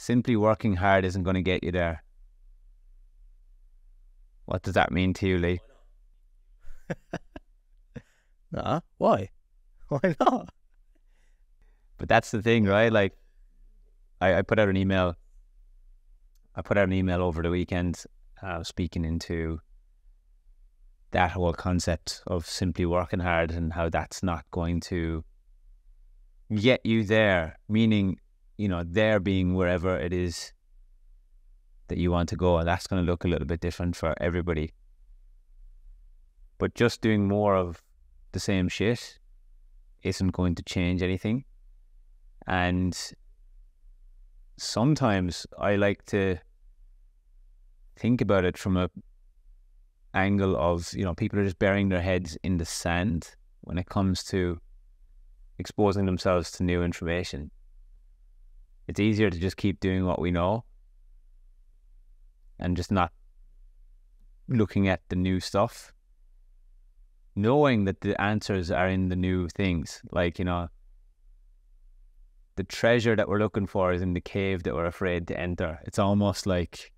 simply working hard isn't going to get you there. What does that mean to you, Leigh? Nah, why? Why not? But that's the thing, right? Like, I put out an email. I put out an email over the weekend, speaking into that whole concept of simply working hard and how that's not going to get you there. Meaning, you know, there being wherever it is that you want to go, and that's going to look a little bit different for everybody. But just doing more of the same shit isn't going to change anything. And sometimes I like to think about it from a angle of, you know, people are just burying their heads in the sand when it comes to exposing themselves to new information. It's easier to just keep doing what we know and just not looking at the new stuff, knowing that the answers are in the new things. Like, you know, the treasure that we're looking for is in the cave that we're afraid to enter. It's almost like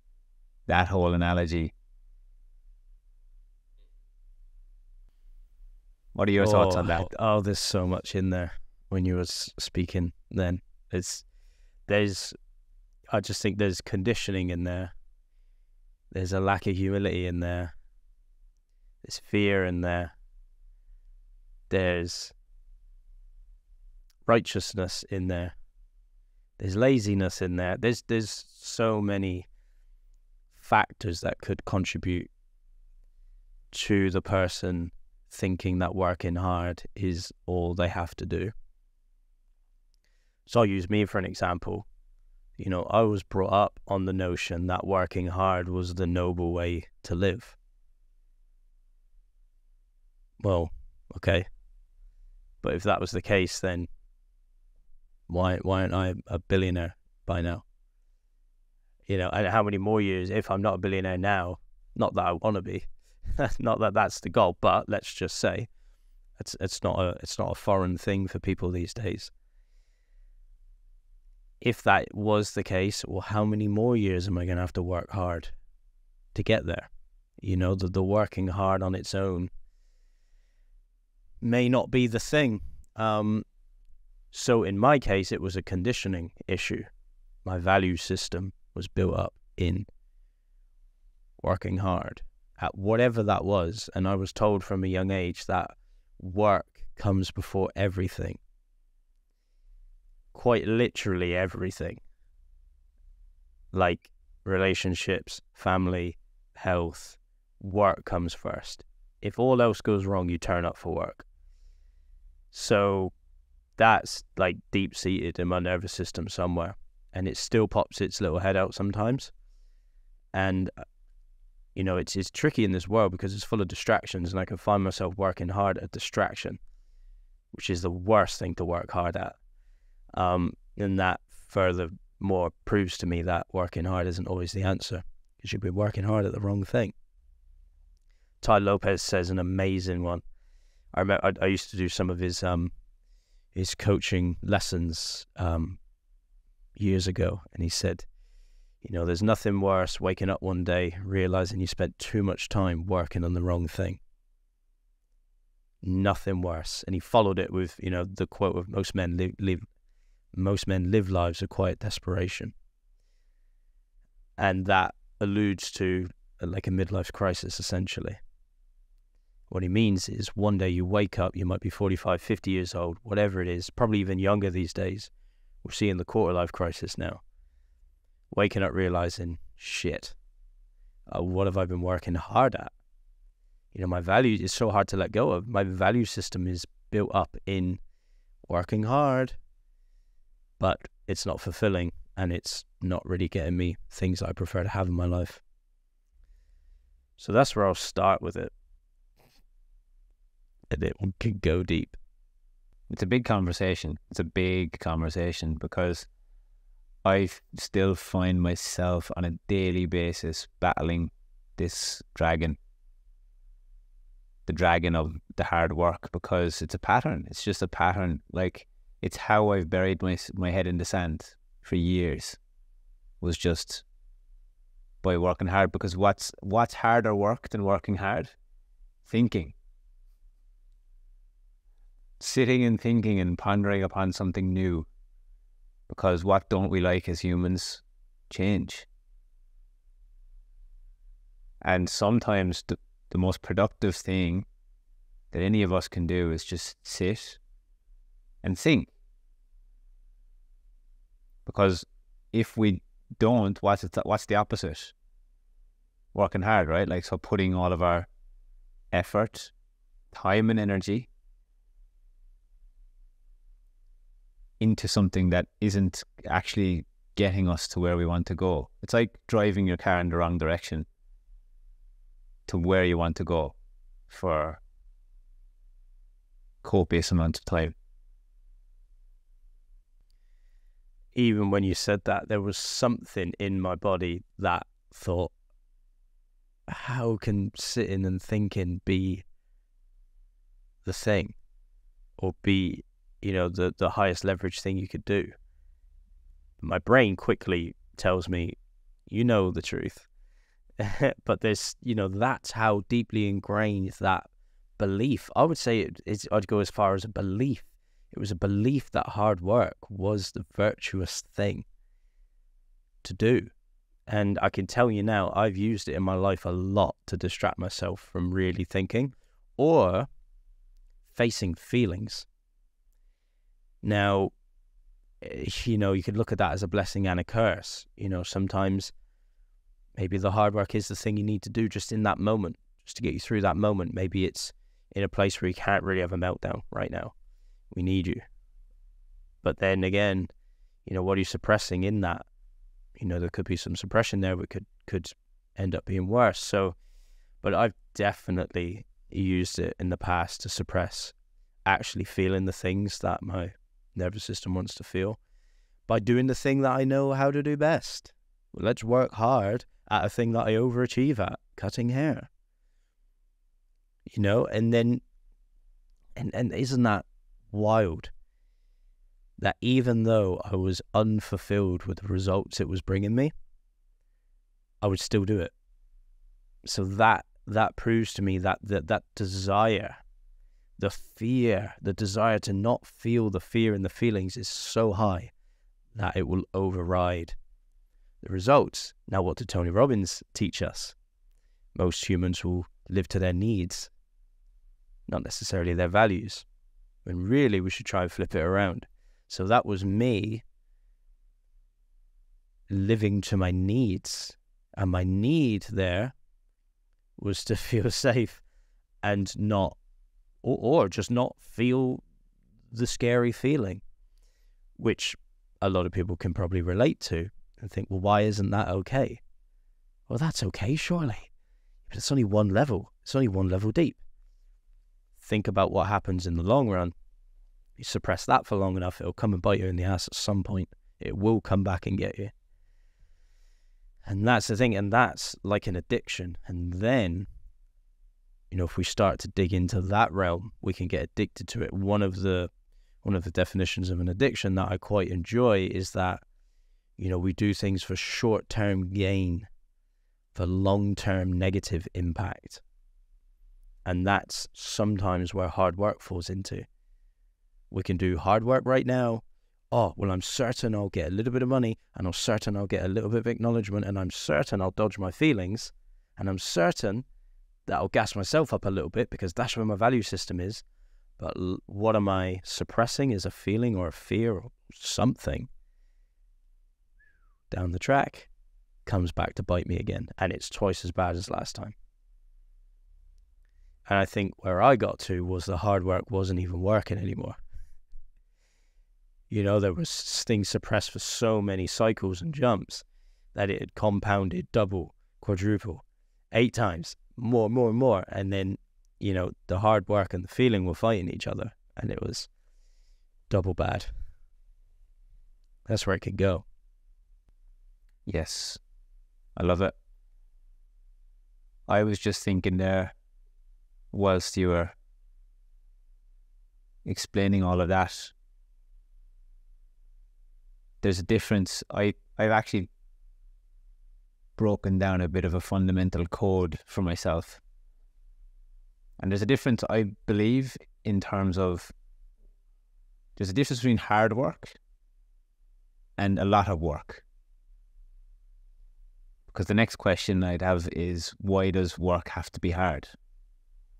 that whole analogy. What are your thoughts on that? Oh, there's so much in there when you were speaking then. I just think there's conditioning in there. There's a lack of humility in there. There's fear in there. There's righteousness in there. There's laziness in there. There's so many factors that could contribute to the person thinking that working hard is all they have to do. So I'll use me for an example. You know, I was brought up on the notion that working hard was the noble way to live. Well, okay. But if that was the case, then why aren't I a billionaire by now? You know, and how many more years, if I'm not a billionaire now, not that I want to be, not that that's the goal, but let's just say it's not a foreign thing for people these days. If that was the case, well, how many more years am I going to have to work hard to get there? You know, the working hard on its own may not be the thing. So in my case, it was a conditioning issue. My value system was built up in working hard at whatever that was. And I was told from a young age that work comes before everything. Quite literally everything. Like relationships, family, health, work comes first. If all else goes wrong, you turn up for work. So that's like deep-seated in my nervous system somewhere. And it still pops its little head out sometimes. And, you know, it's tricky in this world because it's full of distractions, and I can find myself working hard at distraction, which is the worst thing to work hard at. And that furthermore proves to me that working hard isn't always the answer, because you've been working hard at the wrong thing. Ty Lopez says an amazing one. I remember I used to do some of his coaching lessons years ago, and he said, you know, there's nothing worse waking up one day realizing you spent too much time working on the wrong thing. Nothing worse. And he followed it with, you know, the quote of most men live lives of quiet desperation. And that alludes to like a midlife crisis, essentially. What he means is one day you wake up, you might be 45, 50 years old, whatever it is, probably even younger these days. We're seeing the quarter life crisis now. Waking up realizing, shit, what have I been working hard at? You know, my value is so hard to let go of. My value system is built up in working hard, but it's not fulfilling, and it's not really getting me things I prefer to have in my life. So that's where I'll start with it. And it can go deep. It's a big conversation. It's a big conversation because I still find myself on a daily basis battling this dragon. The dragon of the hard work, because it's a pattern. It's just a pattern. Like, it's how I've buried my head in the sand for years. was just by working hard. Because what's harder work than working hard? Thinking. Sitting and thinking and pondering upon something new. Because what don't we like as humans? Change. And sometimes the most productive thing that any of us can do is just sit and think. Because if we don't, what's the opposite? Working hard, right? Like, so putting all of our effort, time and energy into something that isn't actually getting us to where we want to go. It's like driving your car in the wrong direction to where you want to go for copious amounts of time. Even when you said that, there was something in my body that thought, how can sitting and thinking be the thing, or be, the highest leverage thing you could do? My brain quickly tells me, the truth. But there's, that's how deeply ingrained that belief. I would say I'd go as far as a belief. It was a belief that hard work was the virtuous thing to do. And I can tell you now, I've used it in my life a lot to distract myself from really thinking or facing feelings. Now, you could look at that as a blessing and a curse. Sometimes maybe the hard work is the thing you need to do just in that moment, just to get you through that moment. Maybe it's in a place where you can't really have a meltdown right now. We need you. But then again, what are you suppressing in that? There could be some suppression there, but could end up being worse. So, but I've definitely used it in the past to suppress actually feeling the things that my nervous system wants to feel by doing the thing that I know how to do best. Well, let's work hard at a thing that I overachieve at, cutting hair. And then, and isn't that wild? That even though I was unfulfilled with the results it was bringing me, I would still do it. So that proves to me that desire, the fear, the desire to not feel the fear and the feelings is so high that it will override the results. Now, what did Tony Robbins teach us? Most humans will live to their needs, not necessarily their values. When really we should try and flip it around. So that was me living to my needs. And my need there was to feel safe and not, or just not feel the scary feeling, which a lot of people can probably relate to and think, well, why isn't that okay? Well, that's okay, surely. But it's only one level. It's only one level deep. Think about what happens in the long run. You suppress that for long enough, it'll come and bite you in the ass at some point. It will come back and get you. And that's the thing, and that's like an addiction. And then, if we start to dig into that realm, we can get addicted to it. One of the definitions of an addiction that I quite enjoy is that, we do things for short-term gain, for long-term negative impact. And that's sometimes where hard work falls into. We can do hard work right now. Oh, well, I'm certain I'll get a little bit of money, and I'm certain I'll get a little bit of acknowledgement, and I'm certain I'll dodge my feelings, and I'm certain that I'll gas myself up a little bit because that's where my value system is. But what am I suppressing is a feeling or a fear or something down the track comes back to bite me again, and it's twice as bad as last time. And I think where I got to was the hard work wasn't even working anymore. There was things suppressed for so many cycles and jumps that it had compounded double, quadruple, 8 times, more. And then, the hard work and the feeling were fighting each other, and it was double bad. That's where it could go. Yes, I love it. I was just thinking there, whilst you were explaining all of that, there's a difference. I've actually broken down a bit of a fundamental code for myself. And there's a difference, I believe, in terms of, there's a difference between hard work and a lot of work. Because the next question I'd have is, why does work have to be hard?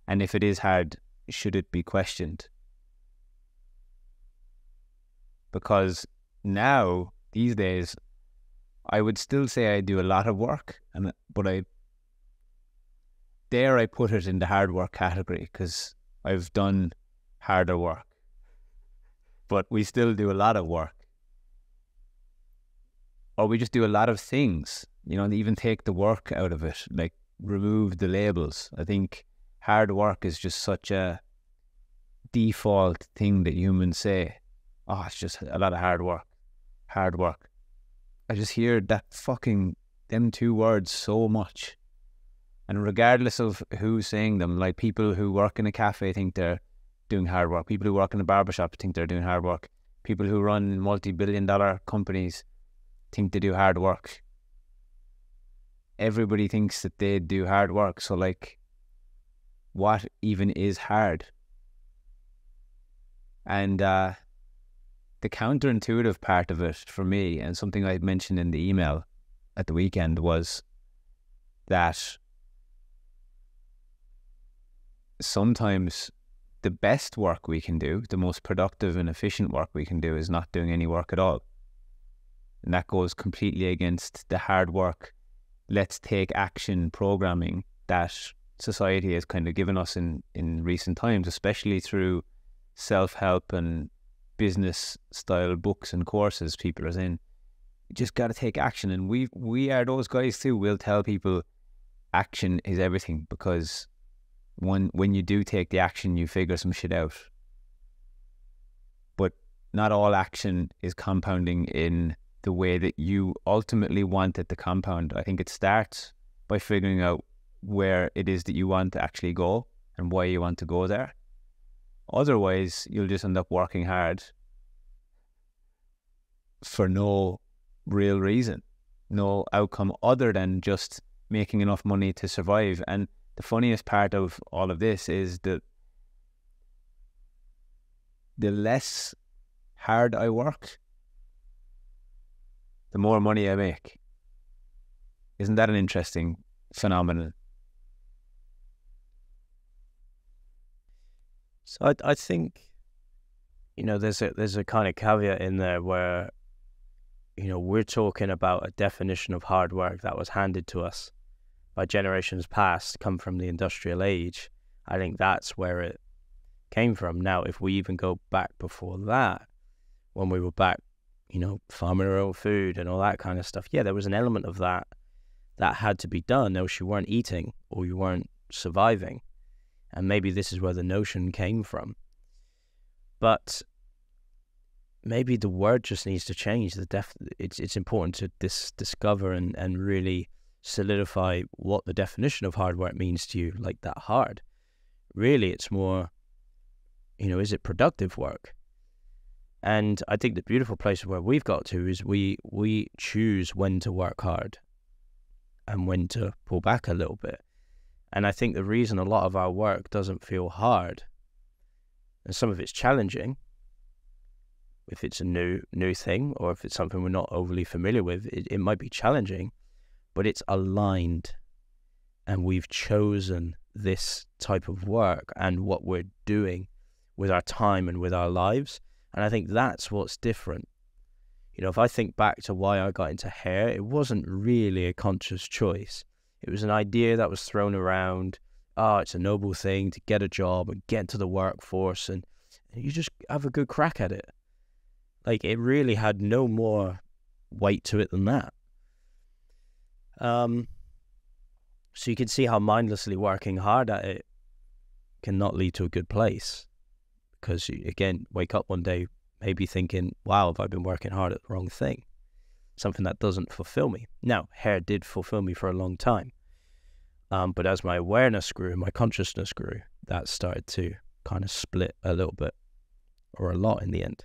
And if it is hard, should it be questioned? Because now, these days, I would still say I do a lot of work, but I put it in the hard work category because I've done harder work. But we still do a lot of work. Or we just do a lot of things, and even take the work out of it, like remove the labels. I think hard work is just such a default thing that humans say. Oh, it's just a lot of hard work. Hard work. I just hear them two words so much. And regardless of who's saying them, like people who work in a cafe think they're doing hard work. People who work in a barbershop think they're doing hard work. People who run multi-billion-dollar companies think they do hard work. Everybody thinks that they do hard work. So what even is hard? And the counterintuitive part of it for me, and something I mentioned in the email at the weekend, was that sometimes the best work we can do, the most productive and efficient work we can do, is not doing any work at all. And that goes completely against the hard work, let's take action programming that society has kind of given us in recent times, especially through self-help and business style books and courses people are in. You just got to take action. And we are those guys too. We'll tell people action is everything, because when you do take the action, you figure some shit out. But not all action is compounding in the way that you ultimately want it to compound. I think it starts by figuring out where it is that you want to actually go and why you want to go there. Otherwise, you'll just end up working hard for no real reason, no outcome other than just making enough money to survive. And the funniest part of all of this is that the less hard I work, the more money I make. Isn't that an interesting phenomenon? So I think, there's a kind of caveat in there where, we're talking about a definition of hard work that was handed to us by generations past, come from the industrial age. I think that's where it came from. Now, if we even go back before that, when we were back, farming our own food and all that kind of stuff, yeah, there was an element of that had to be done, else you weren't eating or you weren't surviving. And maybe this is where the notion came from. But maybe the word just needs to change. It's important to discover and really solidify what the definition of hard work means to you, like that hard. Really, it's more, is it productive work? And I think the beautiful place where we've got to is we choose when to work hard and when to pull back a little bit. And I think the reason a lot of our work doesn't feel hard, and some of it's challenging, if it's a new thing or if it's something we're not overly familiar with, it might be challenging, but it's aligned, and we've chosen this type of work and what we're doing with our time and with our lives. And I think that's what's different. If I think back to why I got into hair, it wasn't really a conscious choice. It was an idea that was thrown around. It's a noble thing to get a job and get into the workforce and you just have a good crack at it. Like, it really had no more weight to it than that. So you can see how mindlessly working hard at it cannot lead to a good place. Because you, again, wake up one day maybe thinking, wow, have I been working hard at the wrong thing? Something that doesn't fulfill me. Now, hair did fulfill me for a long time. But as my awareness grew, my consciousness grew, that started to kind of split a little bit, or a lot in the end.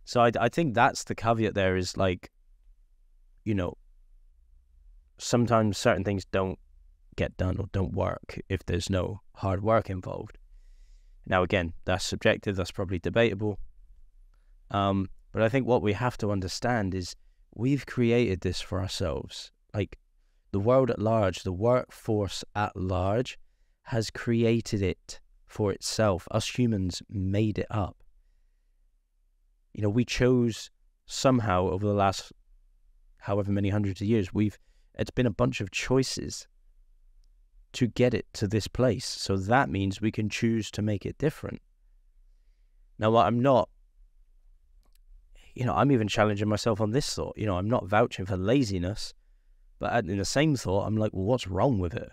So I think that's the caveat there, is like, sometimes certain things don't get done or don't work if there's no hard work involved. Now, again, that's subjective, that's probably debatable. But I think what we have to understand is we've created this for ourselves. Like, the world at large, the workforce at large has created it for itself. Us humans made it up. You know, we chose somehow over the last however many hundreds of years, it's been a bunch of choices to get it to this place. So that means we can choose to make it different. Now, I'm not, I'm even challenging myself on this thought. I'm not vouching for laziness, but in the same thought, I'm like, well, what's wrong with it?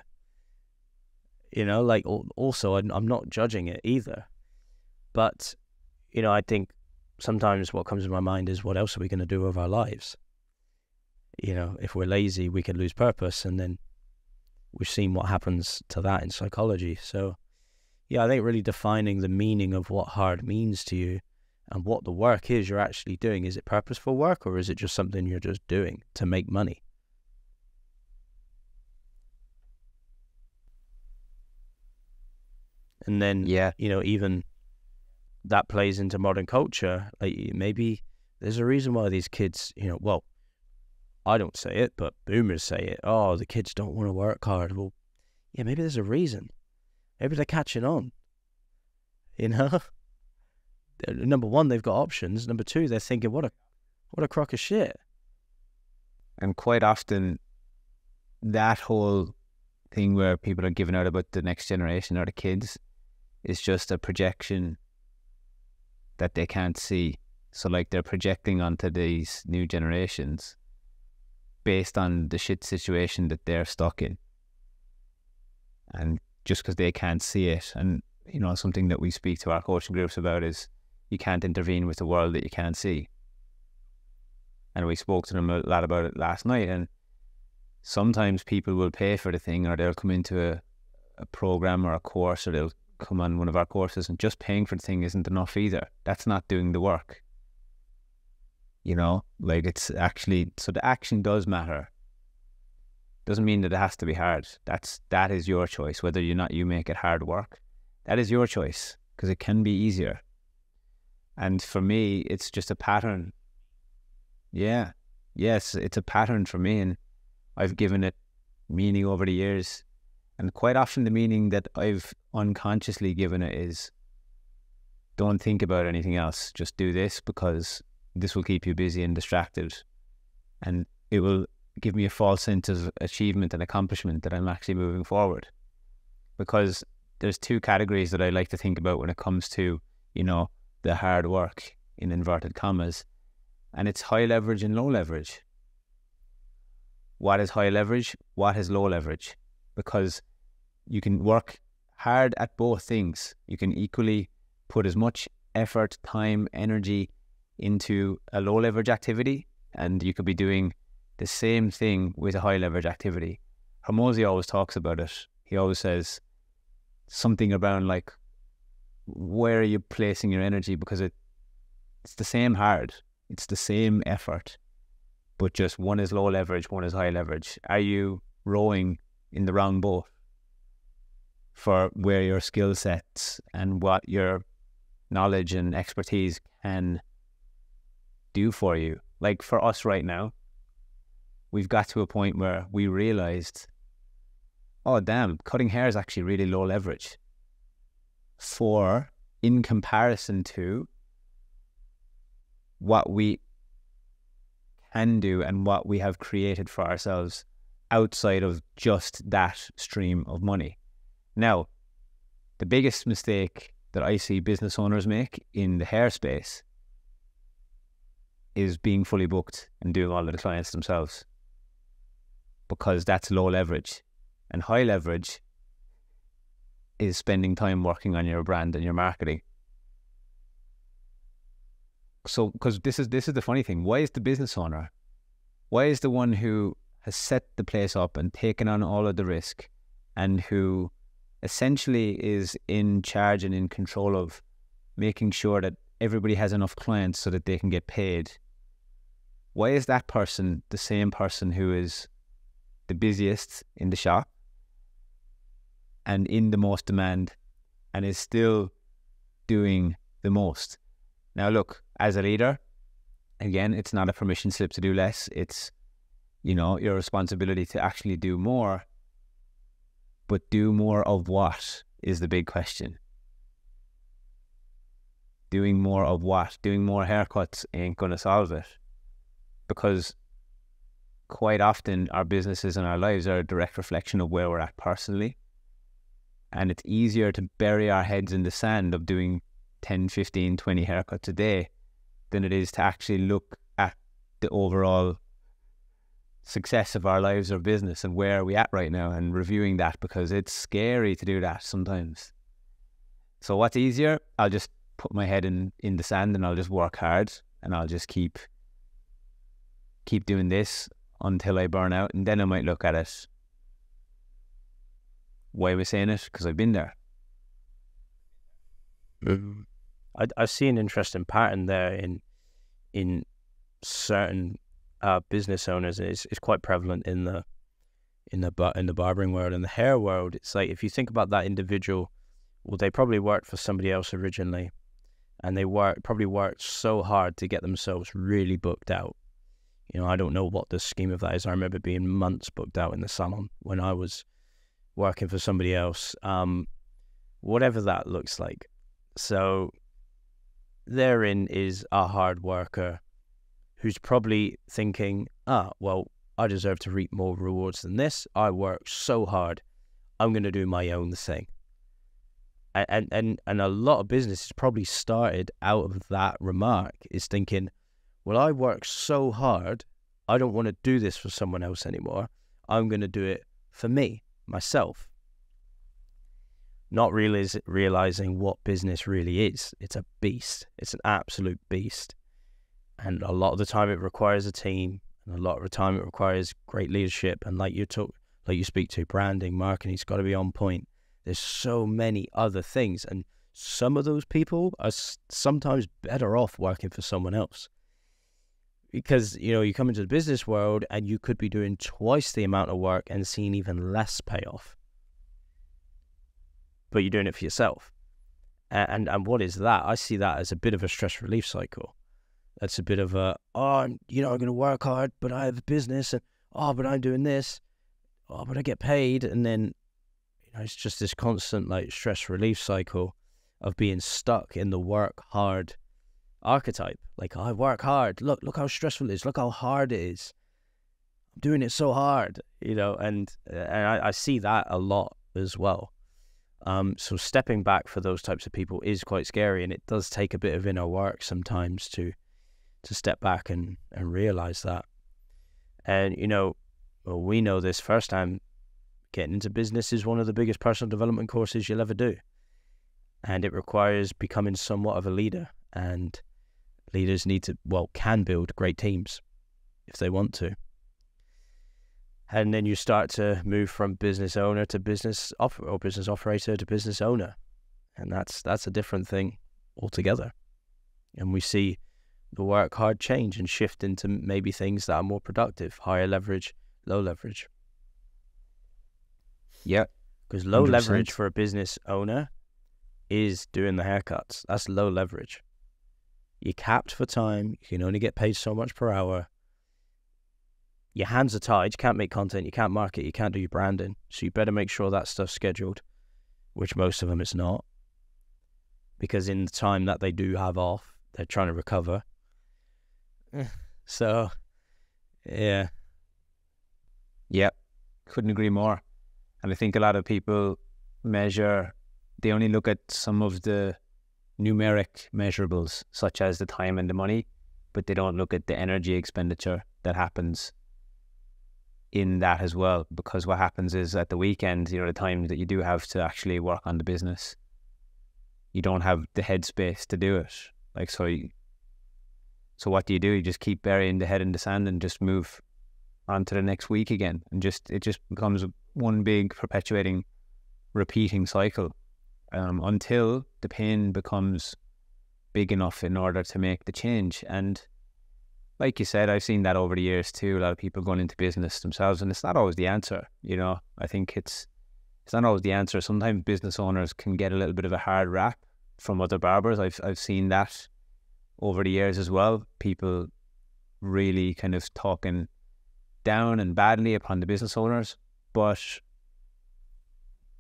Also, I'm not judging it either. But, I think sometimes what comes to my mind is, what else are we going to do with our lives? If we're lazy, we can lose purpose, and then we've seen what happens to that in psychology. So, I think really defining the meaning of what hard means to you and what the work is you're actually doing. Is it purposeful work, or is it just something you're just doing to make money? And then, even that plays into modern culture. Like, maybe there's a reason why these kids, well, I don't say it, but boomers say it. Oh, the kids don't want to work hard. Well, yeah, maybe there's a reason. Maybe they're catching on. Number one, they've got options. Number two, they're thinking, what a crock of shit. And quite often, that whole thing where people are giving out about the next generation or the kids is just a projection that they can't see. So, like, they're projecting onto these new generations based on the shit situation that they're stuck in. And just because they can't see it, and, something that we speak to our coaching groups about is you can't intervene with the world that you can't see. And we spoke to them a lot about it last night, and sometimes people will pay for the thing, or they'll come into a program or a course, or they'll come on one of our courses, and just paying for the thing isn't enough either. That's not doing the work. It's actually, so the action does matter. Doesn't mean that it has to be hard. That is your choice. Whether or not you make it hard work, that is your choice, because it can be easier. And for me, it's just a pattern. Yeah. Yes, it's a pattern for me, and I've given it meaning over the years. And quite often the meaning that I've unconsciously given it is, don't think about anything else. Just do this, because this will keep you busy and distracted. And it will give me a false sense of achievement and accomplishment that I'm actually moving forward. Because there's two categories that I like to think about when it comes to, the hard work, in inverted commas. And it's high leverage and low leverage. What is high leverage? What is low leverage? Because you can work hard at both things. You can equally put as much effort, time, energy into a low leverage activity, and you could be doing the same thing with a high leverage activity. Hormozy always talks about it. He always says something around, like, where are you placing your energy? Because it's the same hard, it's the same effort, but just one is low leverage, one is high leverage. Are you rowing in the wrong boat for where your skill sets and what your knowledge and expertise can do for you? Like, for us right now, we've got to a point where we realized, oh damn, cutting hair is actually really low leverage in comparison to what we can do and what we have created for ourselves outside of just that stream of money. Now, the biggest mistake that I see business owners make in the hair space is being fully booked and doing all of the clients themselves, because that's low leverage. And high leverage is spending time working on your brand and your marketing. So, because this is the funny thing, why is the business owner, why is the one who has set the place up and taken on all of the risk, and who essentially is in charge and in control of making sure that everybody has enough clients so that they can get paid, why is that person the same person who is the busiest in the shop and in the most demand and is still doing the most. Now look, as a leader, again, it's not a permission slip to do less. It's, your responsibility to actually do more. But do more of what is the big question. Doing more of what? Doing more haircuts ain't going to solve it. Because quite often our businesses and our lives are a direct reflection of where we're at personally. And it's easier to bury our heads in the sand of doing 10, 15, 20 haircuts a day than it is to actually look at the overall success of our lives or business and where are we at right now and reviewing that, because it's scary to do that sometimes. So what's easier? I'll just put my head in the sand and I'll just work hard and I'll just keep doing this until I burn out, and then I might look at it. Why am I saying it? Because I've been there. I see an interesting pattern there in certain business owners. It's quite prevalent in the barbering world and the hair world. It's like, if you think about that individual, well, they probably worked for somebody else originally, and they probably worked so hard to get themselves really booked out. I don't know what the scheme of that is. I remember being months booked out in the salon when I was working for somebody else, whatever that looks like. So therein is a hard worker who's probably thinking, well, I deserve to reap more rewards than this. I work so hard. I'm going to do my own thing. And a lot of businesses probably started out of that remark, is thinking, well, I work so hard, I don't want to do this for someone else anymore. I'm going to do it for me, myself. Not realizing what business really is. It's a beast. It's an absolute beast. And a lot of the time it requires a team, and a lot of the time it requires great leadership. And like you speak to, branding, marketing, it's got to be on point. There's so many other things, and some of those people are sometimes better off working for someone else. Because, you come into the business world and you could be doing twice the amount of work and seeing even less payoff. But you're doing it for yourself. And what is that? I see that as a bit of a stress relief cycle. That's a bit of I'm going to work hard, but I have a business, and but I'm doing this, but I get paid. And then, it's just this constant stress relief cycle of being stuck in the work hard archetype. Like, I work hard. Look how stressful it is. Look how hard it is. I'm doing it so hard, and I see that a lot as well. So stepping back for those types of people is quite scary, and it does take a bit of inner work sometimes to step back and realize that. And, we know this firsthand. Getting into business is one of the biggest personal development courses you'll ever do. And it requires becoming somewhat of a leader. And leaders can build great teams if they want to. And then you start to move from business owner to business operator to business owner. And that's a different thing altogether. And we see the work hard change and shift into maybe things that are more productive, higher leverage, low leverage. Yeah. Because low 100%. leverage for a business owner is doing the haircuts. That's low leverage. You're capped for time. You can only get paid so much per hour. Your hands are tied. You can't make content. You can't market. You can't do your branding. So you better make sure that stuff's scheduled, which most of them it's not. Because in the time that they do have off, they're trying to recover. So, yeah. Yep. Couldn't agree more. And I think a lot of people they only look at some of the numeric measurables, such as the time and the money, but they don't look at the energy expenditure that happens in that as well. Because what happens is at the weekend, the time that you do have to actually work on the business, you don't have the headspace to do it. So what do? You just keep burying the head in the sand and just move on to the next week again. And it just becomes one big perpetuating, repeating cycle until the pain becomes big enough in order to make the change. And like you said, I've seen that over the years too. A lot of people going into business themselves, and it's not always the answer. You know, I think it's not always the answer. Sometimes business owners can get a little bit of a hard rap from other barbers. I've seen that over the years as well. People really kind of talking down and badly upon the business owners, but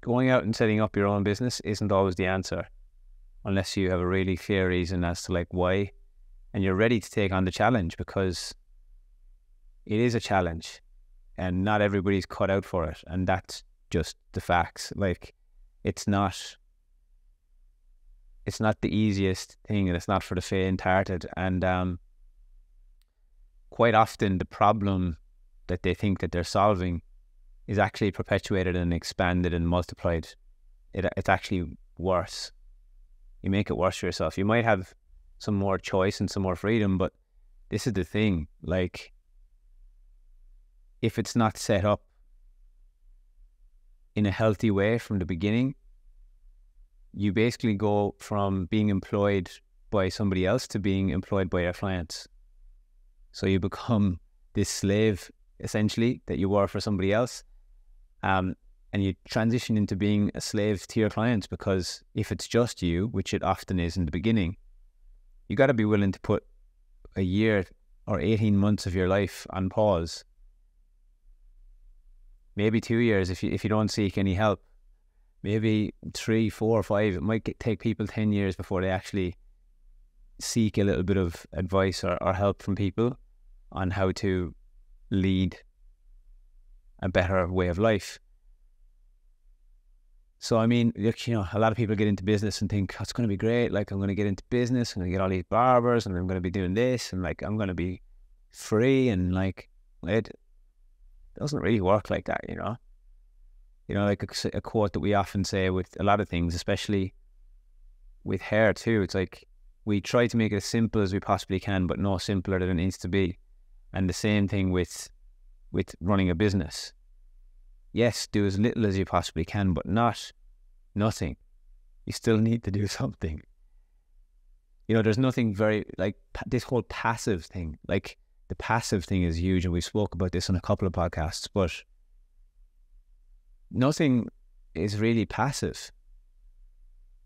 going out and setting up your own business isn't always the answer, unless you have a really clear reason as to like why, and you're ready to take on the challenge, because it is a challenge and not everybody's cut out for it, and that's just the facts. Like, it's not the easiest thing, and it's not for the faint-hearted, and quite often the problem that they think that they're solving is actually perpetuated and expanded and multiplied. It's actually worse. You make it worse for yourself. You might have some more choice and some more freedom, but this is the thing, like, if it's not set up in a healthy way from the beginning, you basically go from being employed by somebody else to being employed by your clients. So you become this slave, essentially, that you were for somebody else. And you transition into being a slave to your clients, because if it's just you, which it often is in the beginning, you got to be willing to put a year or 18 months of your life on pause. Maybe 2 years if you don't seek any help. Maybe 3, 4, 5. It might take people 10 years before they actually seek a little bit of advice or help from people on how to lead a better way of life. So, I mean, look, you know, a lot of people get into business and think, oh, it's going to be great. Like, I'm going to get into business, I'm going to get all these barbers, and I'm going to be doing this, and like, I'm going to be free, and like, it doesn't really work like that, you know. You know, like a quote that we often say with a lot of things, especially with hair too. It's like, we try to make it as simple as we possibly can, but no simpler than it needs to be. And the same thing with running a business. Yes, do as little as you possibly can, but not nothing. You still need to do something. You know, there's nothing very, like, this whole passive thing. Like, the passive thing is huge, and we've spoke about this on a couple of podcasts, but nothing is really passive.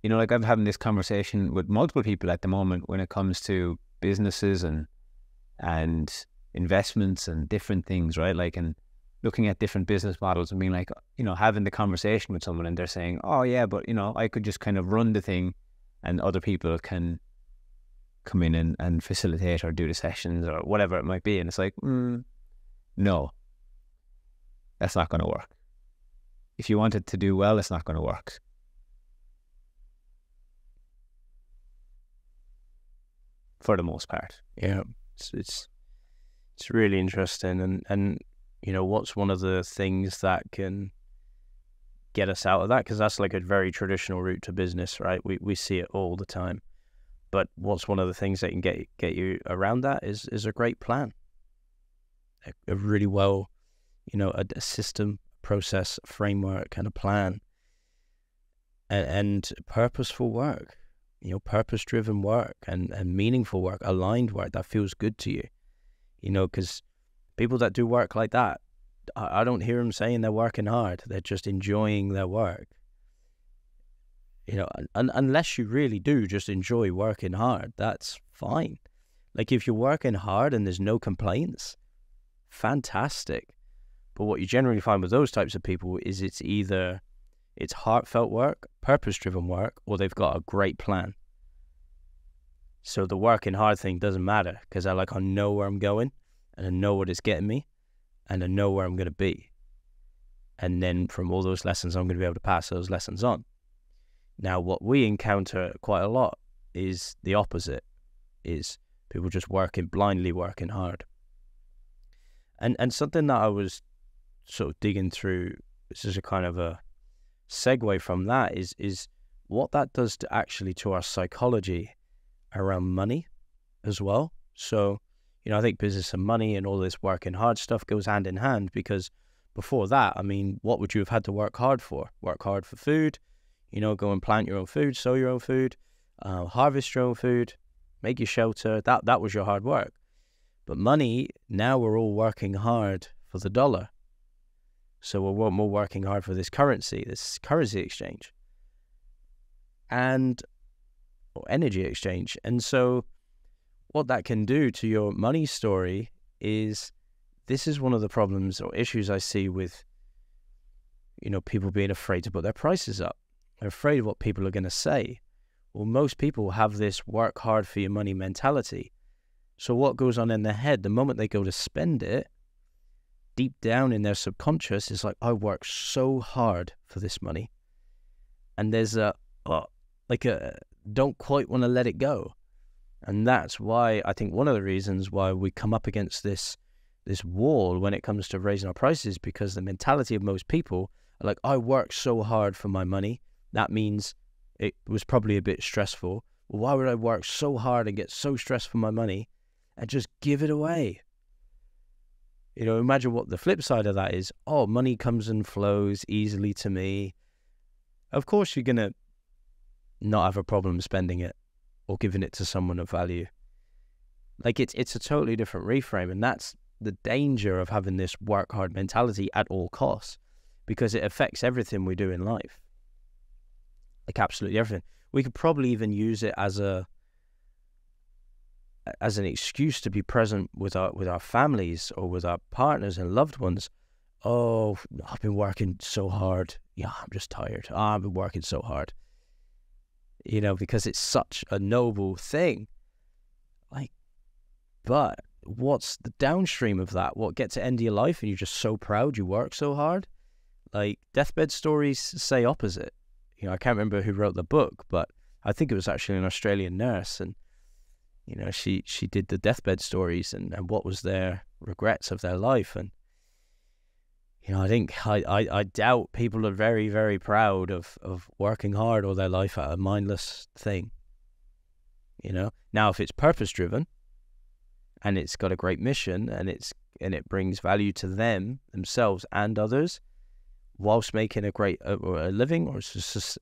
You know, like, I'm having this conversation with multiple people at the moment when it comes to businesses and investments and different things, right? Like, and looking at different business models and being like, you know, having the conversation with someone, and they're saying, oh yeah, but you know, I could just kind of run the thing and other people can come in and facilitate or do the sessions or whatever it might be. And it's like, no, that's not going to work. If you want it to do well, it's not going to work. For the most part. Yeah, it's really interesting, and you know, what's one of the things that can get us out of that? Because that's like a very traditional route to business, right? We see it all the time. But what's one of the things that can get you around that is a great plan, a really well, you know, a system, process, framework, and a plan, and purposeful work, you know, purpose-driven work and meaningful work, aligned work that feels good to you, you know, because people that do work like that, I don't hear them saying they're working hard. They're just enjoying their work. You know, unless you really do just enjoy working hard, that's fine. Like, if you're working hard and there's no complaints, fantastic. But what you generally find with those types of people is it's either it's heartfelt work, purpose-driven work, or they've got a great plan. So the working hard thing doesn't matter, because I know where I'm going, and I know what it's getting me, and I know where I'm going to be. And then from all those lessons, I'm going to be able to pass those lessons on. Now, what we encounter quite a lot is the opposite, is people just blindly working hard. And something that I was sort of digging through, this is a kind of a segue from that, is what that does to our psychology around money as well. So, you know, I think business and money and all this working hard stuff goes hand in hand, because before that, I mean, what would you have had to work hard for? Work hard for food, you know, go and plant your own food, sow your own food, harvest your own food, make your shelter. That was your hard work. But money, now we're all working hard for the dollar. So we're more working hard for this currency exchange and or energy exchange. And so what that can do to your money story is, this is one of the problems or issues I see with, people being afraid to put their prices up. They're afraid of what people are going to say. Well, most people have this work hard for your money mentality. So what goes on in their head, the moment they go to spend it, deep down in their subconscious is like, I work so hard for this money. And there's don't quite want to let it go. And that's why I think one of the reasons why we come up against this wall when it comes to raising our prices, because the mentality of most people are like, I work so hard for my money. That means it was probably a bit stressful. Well, why would I work so hard and get so stressed for my money and just give it away? Imagine what the flip side of that is. Oh, money comes and flows easily to me. Of course, you're going to not have a problem spending it or giving it to someone of value. Like it's a totally different reframe. And that's the danger of having this work hard mentality at all costs, because it affects everything we do in life. Like absolutely everything. We could probably even use it as an excuse to be present with our families or with our partners and loved ones. Oh, I've been working so hard. Yeah, I'm just tired. I've been working so hard. Because it's such a noble thing. But what's the downstream of that? What gets to end of your life and you're just so proud you work so hard? Like, deathbed stories say opposite. I can't remember who wrote the book, but I think it was actually an Australian nurse, and she did the deathbed stories and what was their regrets of their life. And I doubt people are very, very proud of working hard all their life at a mindless thing. Now if it's purpose driven and it's got a great mission and it brings value to themselves and others, whilst making a great a living, or just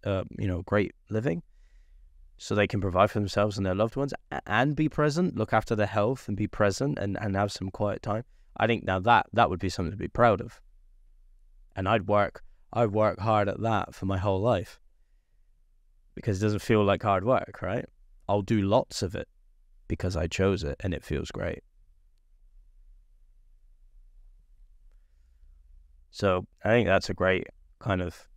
great living, so they can provide for themselves and their loved ones and be present, look after their health and be present and have some quiet time. I think now that would be something to be proud of. And I'd work hard at that for my whole life, because it doesn't feel like hard work, right? I'll do lots of it because I chose it and it feels great. So I think that's a great kind of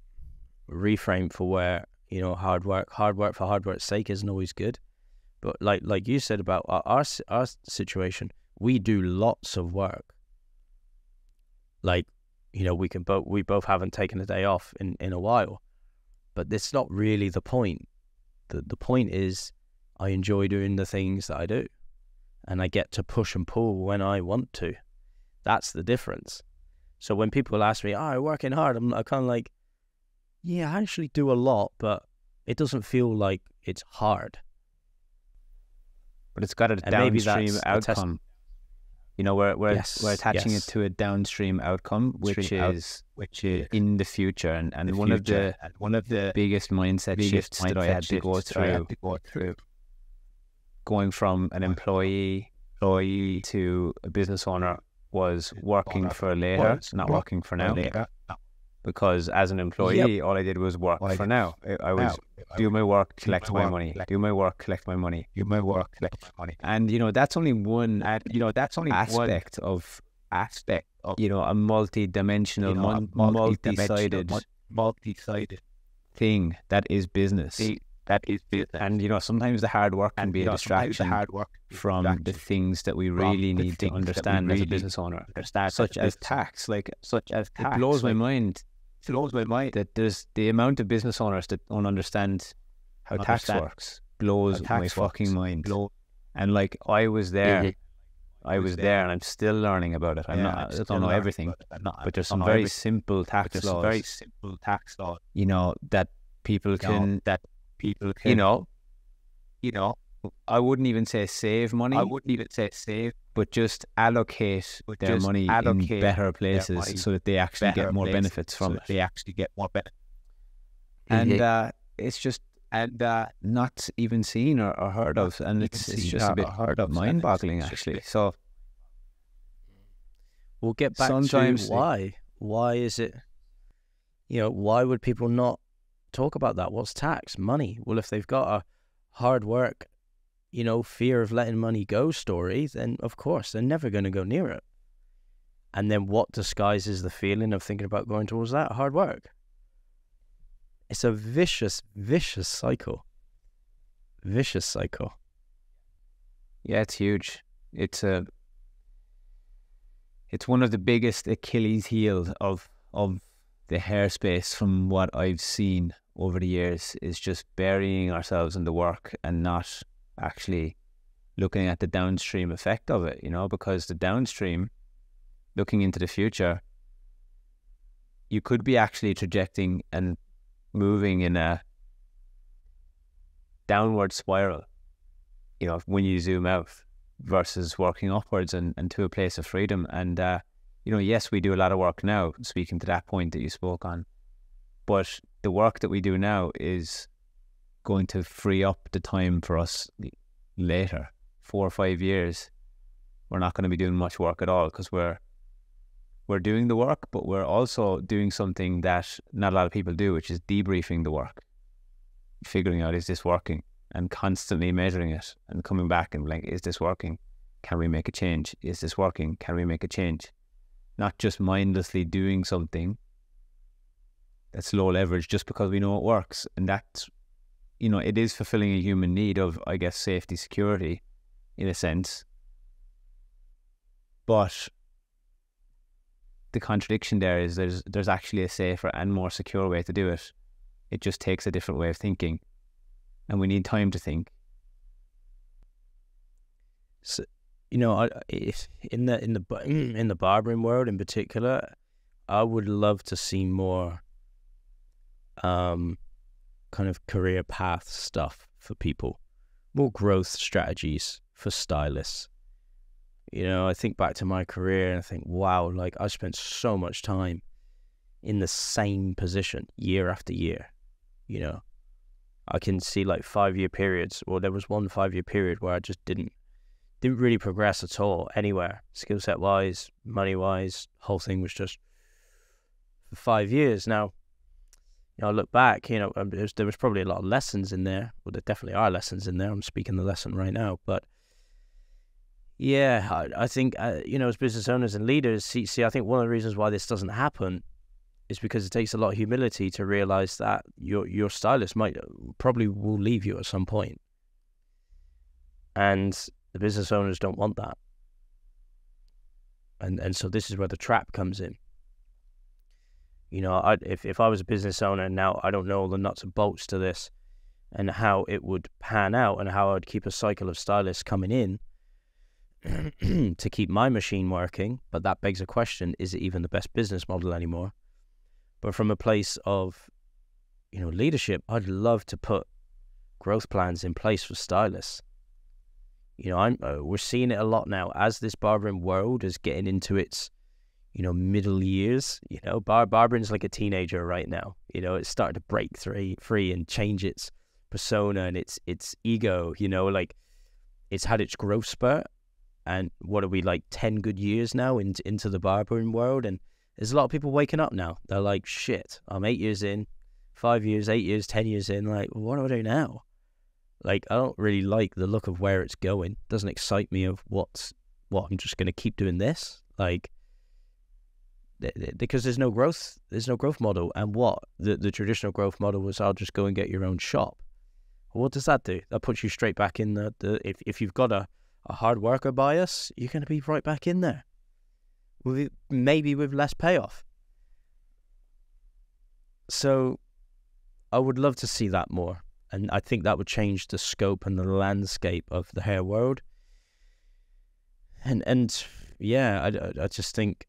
reframe for where, hard work for hard work's sake isn't always good. But like you said about our situation, we do lots of work. We both haven't taken a day off in a while, but that's not really the point. The point is I enjoy doing the things that I do, and I get to push and pull when I want to. That's the difference. So when people ask me, I'm working hard, I'm kind of like, yeah, I actually do a lot, but it doesn't feel like it's hard. But it's got a downstream outcome. We're attaching it to a downstream outcome, which is in the future. And one of the biggest mindset shifts that I had to go through, going from an employee to a business owner, was working for later, not working for now. Because as an employee, all I did was work for now. I was do my work, collect my money, do my work, collect my money, do my work, collect my money. And that's only one. Aspect of a multi-dimensional, multi-sided thing that is business. And sometimes the hard work can be a distraction from the things that we really need to understand as a business owner, such as tax. It blows my mind. That there's the amount of business owners that don't understand how tax works. Blows my fucking mind. And I was there. And I'm still learning about it. I don't know everything, but there's some very simple tax laws. That people can. I wouldn't even say save money. But just allocate their money in better places so that they actually get more benefits from it. And it's just not even seen or heard of, and it's just a bit mind-boggling actually. So we'll get back Sometimes to why. Why is it, why would people not talk about that? What's tax? Money. Well, if they've got a hard work, fear of letting money go story, then of course they're never going to go near it. And then what disguises the feeling of thinking about going towards that? Hard work. It's a vicious, vicious cycle. Vicious cycle. Yeah, it's huge. It's one of the biggest Achilles heels of the hairspace from what I've seen over the years, is just burying ourselves in the work and not actually looking at the downstream effect of it, because the downstream, looking into the future, you could be actually trajecting and moving in a downward spiral, when you zoom out, versus working upwards and to a place of freedom. And, yes, we do a lot of work now, speaking to that point that you spoke on, but the work that we do now is going to free up the time for us later. 4 or 5 years, we're not going to be doing much work at all, because we're doing the work, but we're also doing something that not a lot of people do, which is debriefing the work, figuring out, is this working, and constantly measuring it and coming back and like, is this working? Can we make a change? Is this working? Can we make a change? Not just mindlessly doing something that's low leverage just because we know it works. And that's, it is fulfilling a human need of, I guess, safety, security in a sense. But the contradiction there is there's actually a safer and more secure way to do it. It just takes a different way of thinking, and we need time to think. So, in the barbering world in particular, I would love to see more kind of career path stuff for people, more growth strategies for stylists. I think back to my career and I think, wow, like I spent so much time in the same position year after year. I can see like 5-year periods, or there was one 5-year period where I just didn't really progress at all anywhere, skill set wise, money wise. Whole thing was just for 5 years. Now, I look back, there was probably a lot of lessons in there. Well, there definitely are lessons in there. I'm speaking the lesson right now, but yeah, I think, as business owners and leaders, see, I think one of the reasons why this doesn't happen is because it takes a lot of humility to realize that your stylist probably will leave you at some point. And the business owners don't want that. And so this is where the trap comes in. If I was a business owner now, I don't know all the nuts and bolts to this and how it would pan out and how I'd keep a cycle of stylists coming in to keep my machine working. But that begs a question, is it even the best business model anymore? But from a place of, leadership, I'd love to put growth plans in place for stylists. We're seeing it a lot now as this barbering world is getting into its, middle years. Barbering's like a teenager right now. It's starting to break free and change its persona and its ego. Like it's had its growth spurt. And what are we, like 10 good years now into the barbering world? And there's a lot of people waking up now. They're like, shit, I'm 8 years in, 5 years, 8 years, 10 years in. Like, what do I do now? Like, I don't really like the look of where it's going. It doesn't excite me of what I'm just going to keep doing this. Like, because there's no growth model. And the traditional growth model was, I'll just go and get your own shop. Well, what does that do? That puts you straight back in if you've got a hard worker bias, you're going to be right back in there, maybe with less payoff. So I would love to see that more. And I think that would change the scope and the landscape of the hair world. And yeah, I just think,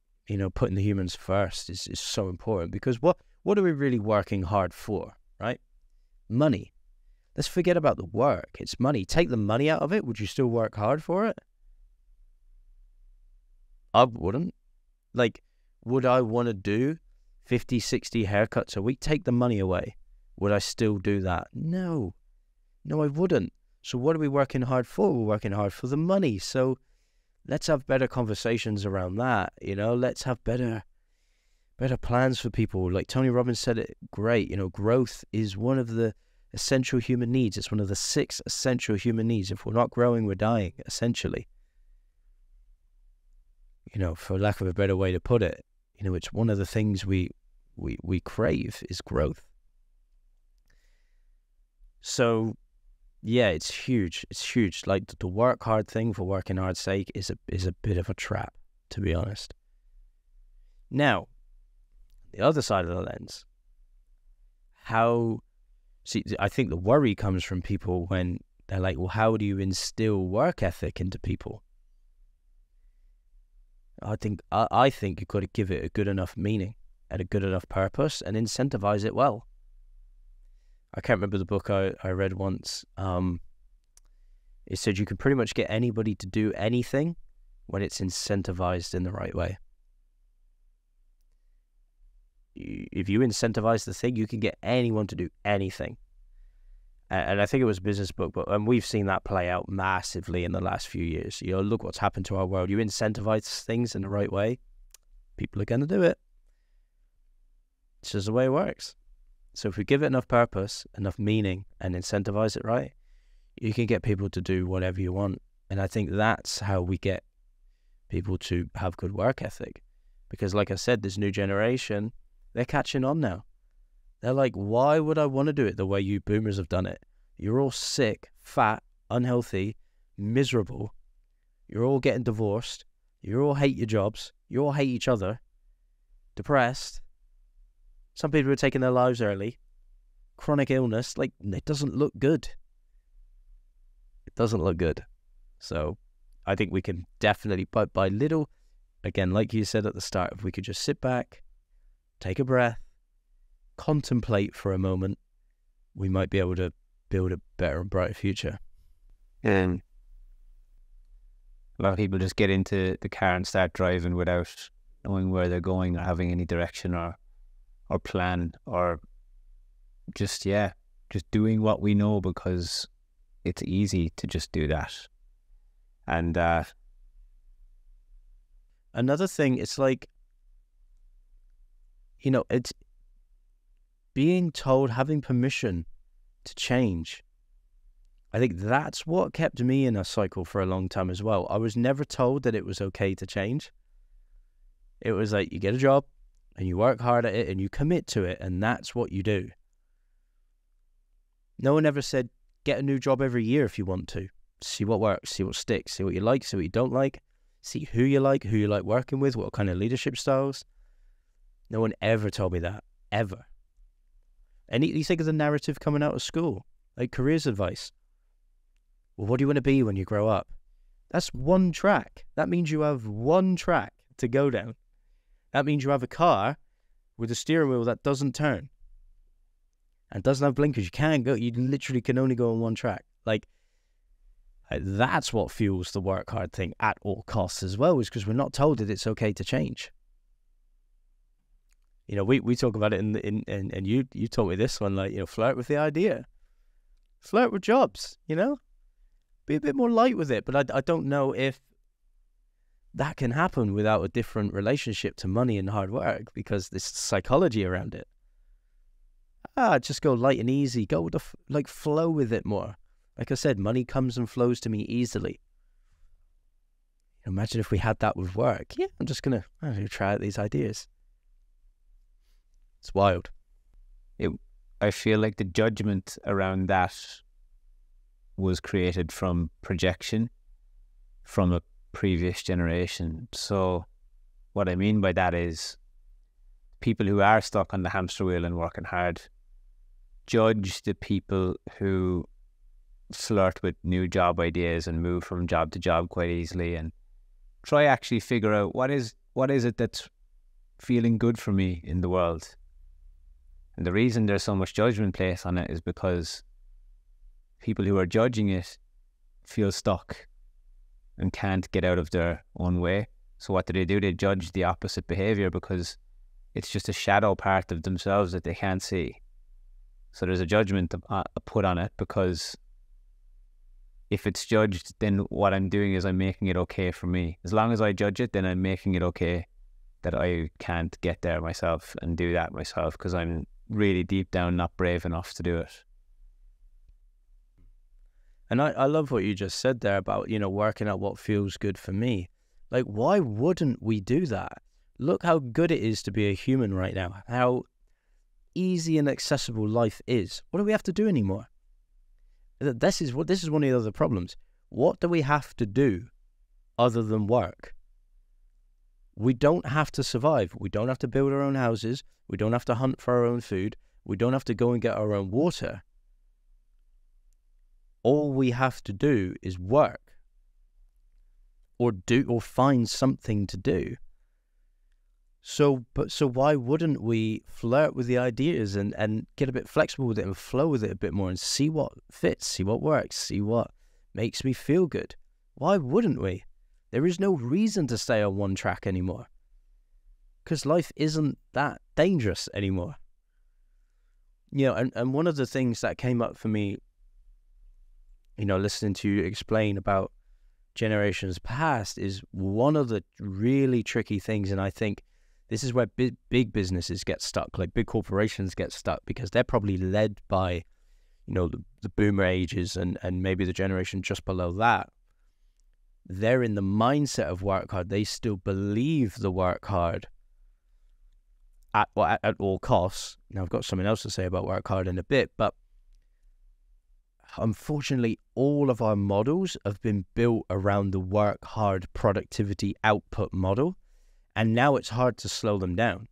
putting the humans first is so important, because what are we really working hard for, right? Money. Let's forget about the work. It's money. Take the money out of it. Would you still work hard for it? I wouldn't. Like, would I want to do 50, 60 haircuts a week? Take the money away. Would I still do that? No, I wouldn't. So what are we working hard for? We're working hard for the money. So let's have better conversations around that. Let's have better plans for people. Like Tony Robbins said it great. Growth is one of the essential human needs. It's one of the 6 essential human needs. If we're not growing, we're dying, essentially. For lack of a better way to put it, it's one of the things we crave is growth. So, yeah, it's huge. It's huge. Like the work hard thing for working hard's sake is a bit of a trap, to be honest. Now, the other side of the lens, I think the worry comes from people when they're like, well, how do you instill work ethic into people? I think you've got to give it a good enough meaning and a good enough purpose and incentivize it well. I can't remember the book I read once. It said you can pretty much get anybody to do anything when it's incentivized in the right way. If you incentivize the thing, you can get anyone to do anything. And I think it was a business book, and we've seen that play out massively in the last few years. Look what's happened to our world. You incentivize things in the right way, people are going to do it. It's just the way it works. So if we give it enough purpose, enough meaning, and incentivize it right, you can get people to do whatever you want. And I think that's how we get people to have good work ethic. Because like I said, this new generation, they're catching on now. They're like, why would I want to do it the way you boomers have done it? You're all sick, fat, unhealthy, miserable. You're all getting divorced. You all hate your jobs. You all hate each other. Depressed. Some people are taking their lives early. Chronic illness. Like, it doesn't look good. It doesn't look good. So I think we can definitely, but by little, again, like you said at the start, if we could just sit back, take a breath, contemplate for a moment, we might be able to build a better and brighter future. And a lot of people just get into the car and start driving without knowing where they're going or having any direction or plan, or just doing what we know because it's easy to just do that. And another thing, it's like, it's being told, having permission to change. I think that's what kept me in a cycle for a long time as well. I was never told that it was okay to change. It was like, you get a job and you work hard at it and you commit to it, and that's what you do. No one ever said, get a new job every year if you want to. See what works, see what sticks, see what you like, see what you don't like, see who you like working with, what kind of leadership styles. No one ever told me that, ever. And you think of the narrative coming out of school, like careers advice. Well, what do you want to be when you grow up? That's one track. That means you have one track to go down. That means you have a car with a steering wheel that doesn't turn and doesn't have blinkers. You can't go. You literally can only go on one track. Like, that's what fuels the work hard thing at all costs as well, is because we're not told that it's okay to change. We talk about it and you taught me this one, like, flirt with the idea. Flirt with jobs, Be a bit more light with it. But I don't know if that can happen without a different relationship to money and hard work, because there's psychology around it. Just go light and easy. Go with flow with it more. Like I said, money comes and flows to me easily. Imagine if we had that with work. Yeah, I'm going to try out these ideas. It's wild. I feel like the judgment around that was created from projection from a previous generation. So what I mean by that is people who are stuck on the hamster wheel and working hard judge the people who flirt with new job ideas and move from job to job quite easily, and try actually figure out what is it that's feeling good for me in the world. And the reason there's so much judgment placed on it is because people who are judging it feel stuck and can't get out of their own way. So what do? They judge the opposite behavior because it's just a shadow part of themselves that they can't see. So there's a judgment put on it because if it's judged, then what I'm doing is I'm making it okay for me. As long as I judge it, then I'm making it okay that I can't get there myself and do that myself, because I'm really deep down not brave enough to do it. And I love what you just said there about, working out what feels good for me. Like, why wouldn't we do that? Look how good it is to be a human right now. How easy and accessible life is. What do we have to do anymore? This is one of the other problems. What do we have to do other than work? We don't have to survive. We don't have to build our own houses. We don't have to hunt for our own food. We don't have to go and get our own water. All we have to do is work, or find something to do. So why wouldn't we flirt with the ideas and get a bit flexible with it and flow with it a bit more and see what fits, see what works, see what makes me feel good? Why wouldn't we? There is no reason to stay on one track anymore, because life isn't that dangerous anymore. And one of the things that came up for me, listening to you explain about generations past, is one of the really tricky things. And I think this is where big businesses get stuck, like big corporations get stuck, because they're probably led by, the boomer ages and maybe the generation just below that. They're in the mindset of work hard. They still believe the work hard at all costs. Now, I've got something else to say about work hard in a bit, but unfortunately, all of our models have been built around the work hard productivity output model, and now it's hard to slow them down.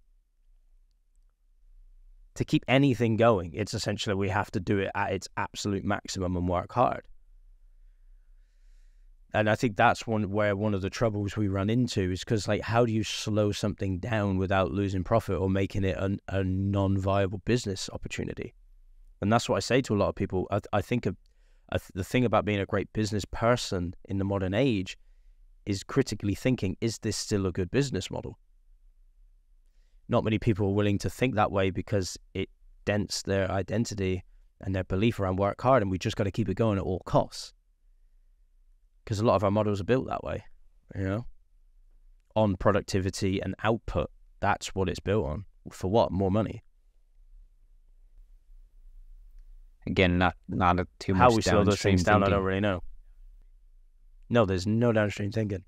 To keep anything going, it's essentially we have to do it at its absolute maximum and work hard. And I think that's one of the troubles we run into is because, how do you slow something down without losing profit or making it a non-viable business opportunity? And that's what I say to a lot of people. I think the thing about being a great business person in the modern age is critically thinking, is this still a good business model? Not many people are willing to think that way because it dents their identity and their belief around work hard, and we just got to keep it going at all costs. Because a lot of our models are built that way, on productivity and output. That's what it's built on. For what? More money. Again, not too much. How we slow those things down, thinking. I don't really know. No, there's no downstream thinking.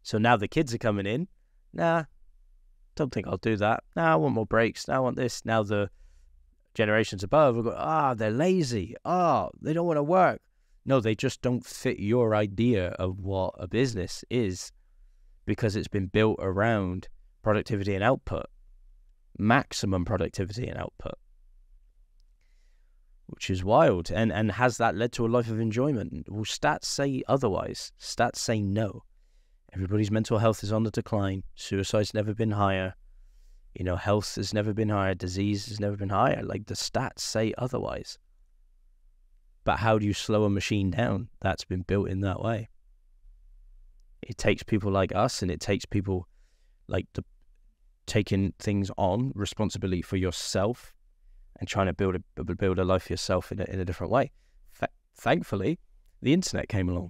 So now the kids are coming in. Nah, don't think I'll do that. Nah, I want more breaks. Nah, I want this. Now the generations above will go, they're lazy. They don't want to work. No, they just don't fit your idea of what a business is, because it's been built around productivity and output, maximum productivity and output, which is wild. And has that led to a life of enjoyment? Well, stats say otherwise. Stats say no. Everybody's mental health is on the decline. Suicide's never been higher. Health has never been higher. Disease has never been higher. The stats say otherwise. But how do you slow a machine down that's been built in that way? It takes people like us, and it takes people taking things on, responsibility for yourself, and trying to build a life for yourself in a different way. Thankfully, the internet came along,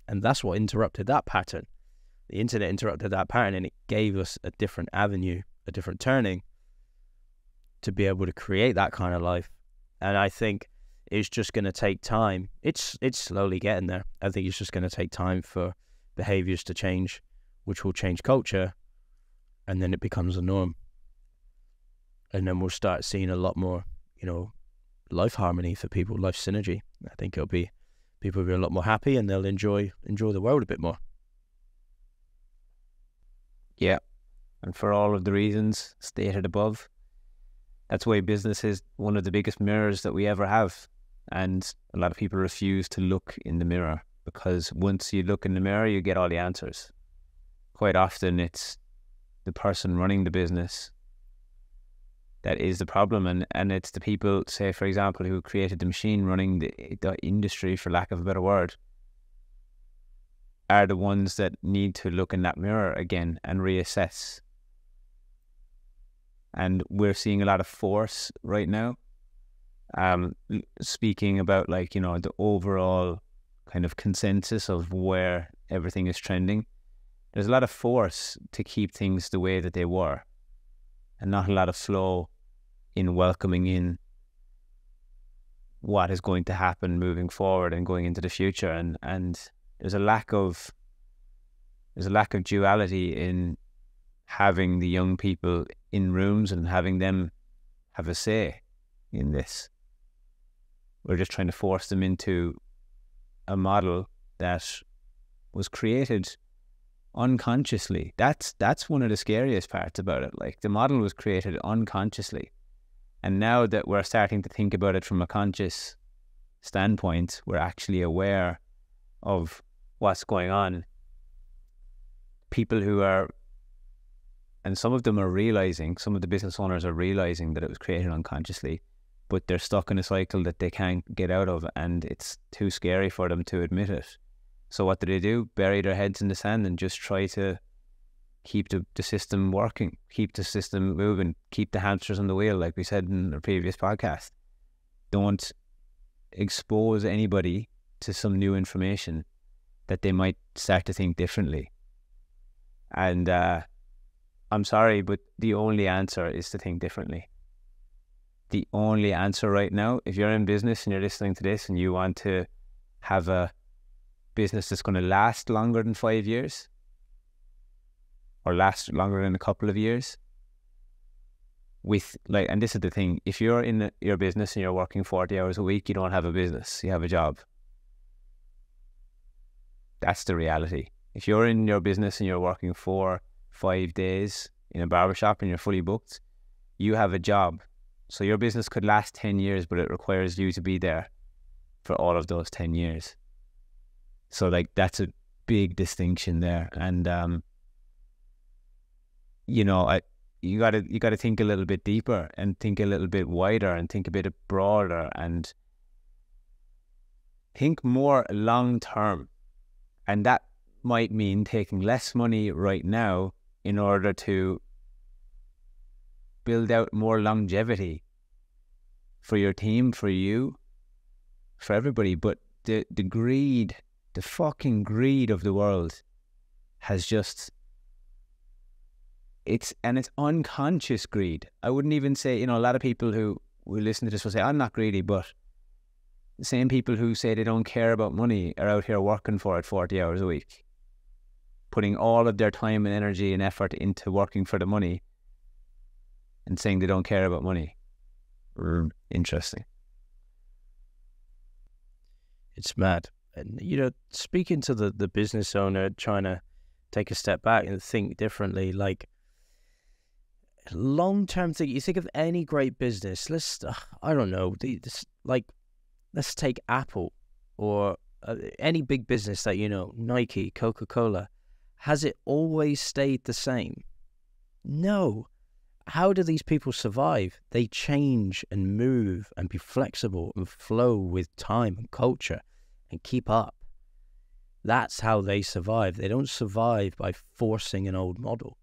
and that's what interrupted that pattern. The internet interrupted that pattern, and it gave us a different avenue, a different turning to be able to create that kind of life. And I think it's just going to take time. It's slowly getting there. I think it's just going to take time for behaviors to change, which will change culture, and then it becomes a norm. And then we'll start seeing a lot more, life harmony for people, life synergy. I think people will be a lot more happy, and they'll enjoy the world a bit more. Yeah. And for all of the reasons stated above, that's why business is one of the biggest mirrors that we ever have. And a lot of people refuse to look in the mirror, because once you look in the mirror, you get all the answers. Quite often it's the person running the business that is the problem, and it's the people, say for example, who created the machine running the industry, for lack of a better word, are the ones that need to look in that mirror again and reassess. And we're seeing a lot of force right now speaking about like, you know, the overall kind of consensus of where everything is trending, there's a lot of force to keep things the way that they were, and not a lot of flow in welcoming in what is going to happen moving forward and going into the future. And there's a lack of duality in having the young people in rooms and having them have a say in this. We're just trying to force them into a model that was created unconsciously. That's one of the scariest parts about it. Like, the model was created unconsciously. And now that we're starting to think about it from a conscious standpoint, we're actually aware of what's going on. People who are, and some of them are realizing, some of the business owners are realizing that it was created unconsciously, but they're stuck in a cycle that they can't get out of, and it's too scary for them to admit it. So what do? Bury their heads in the sand and just try to keep the system working, keep the system moving, keep the hamsters on the wheel, like we said in the previous podcast. Don't expose anybody to some new information that they might start to think differently. And I'm sorry, but the only answer is to think differently. The only answer right now, if you're in business and you're listening to this and you want to have a business that's going to last longer than 5 years, or last longer than a couple of years, with like, and this is the thing, if you're in your business and you're working 40 hours a week, you don't have a business, you have a job. That's the reality. If you're in your business and you're working 4-5 days in a barbershop and you're fully booked, you have a job. So your business could last 10 years, but it requires you to be there for all of those 10 years. So like, that's a big distinction there. And you know, you gotta think a little bit deeper and think a little bit wider and think a bit broader and think more long term. And that might mean taking less money right now in order to build out more longevity for your team, for you, for everybody. But the greed, the fucking greed of the world has just, it's unconscious greed. I wouldn't even say, you know, a lot of people who will listen to this will say, I'm not greedy, but the same people who say they don't care about money are out here working for it 40 hours a week, putting all of their time and energy and effort into working for the money and saying they don't care about money. Interesting. It's mad. And, you know, speaking to the business owner, trying to take a step back and think differently, like, long-term thing, you think of any great business, I don't know, let's take Apple or any big business that, you know, Nike, Coca-Cola. Has it always stayed the same? No. How do these people survive? They change and move and be flexible and flow with time and culture and keep up. That's how they survive. They don't survive by forcing an old model.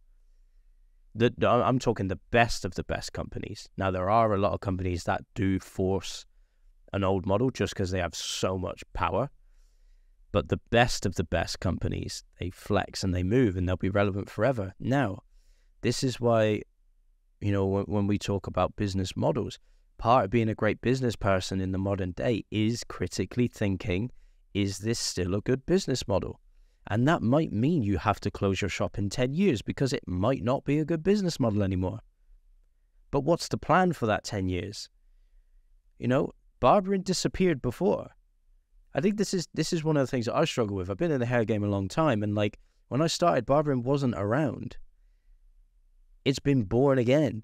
I'm talking the best of the best companies. Now, there are a lot of companies that do force an old model just because they have so much power. But the best of the best companies, they flex and they move and they'll be relevant forever. Now, this is why, you know, when we talk about business models, part of being a great business person in the modern day is critically thinking, is this still a good business model? And that might mean you have to close your shop in 10 years because it might not be a good business model anymore. But what's the plan for that 10 years? You know, barbering disappeared before. I think this is one of the things that I struggle with. I've been in the hair game a long time, and like, when I started, barbering wasn't around. It's been born again.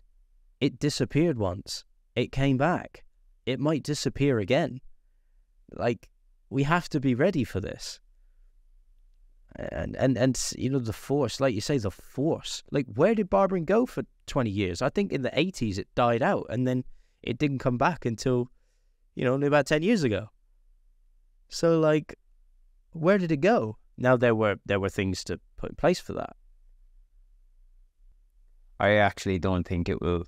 It disappeared once. It came back. It might disappear again. Like, we have to be ready for this. And you know, the force, like you say, the force. Like, where did barbering go for 20 years? I think in the 80s it died out, and then it didn't come back until, you know, only about 10 years ago. So, like, where did it go? Now, there were things to put in place for that. I actually don't think it will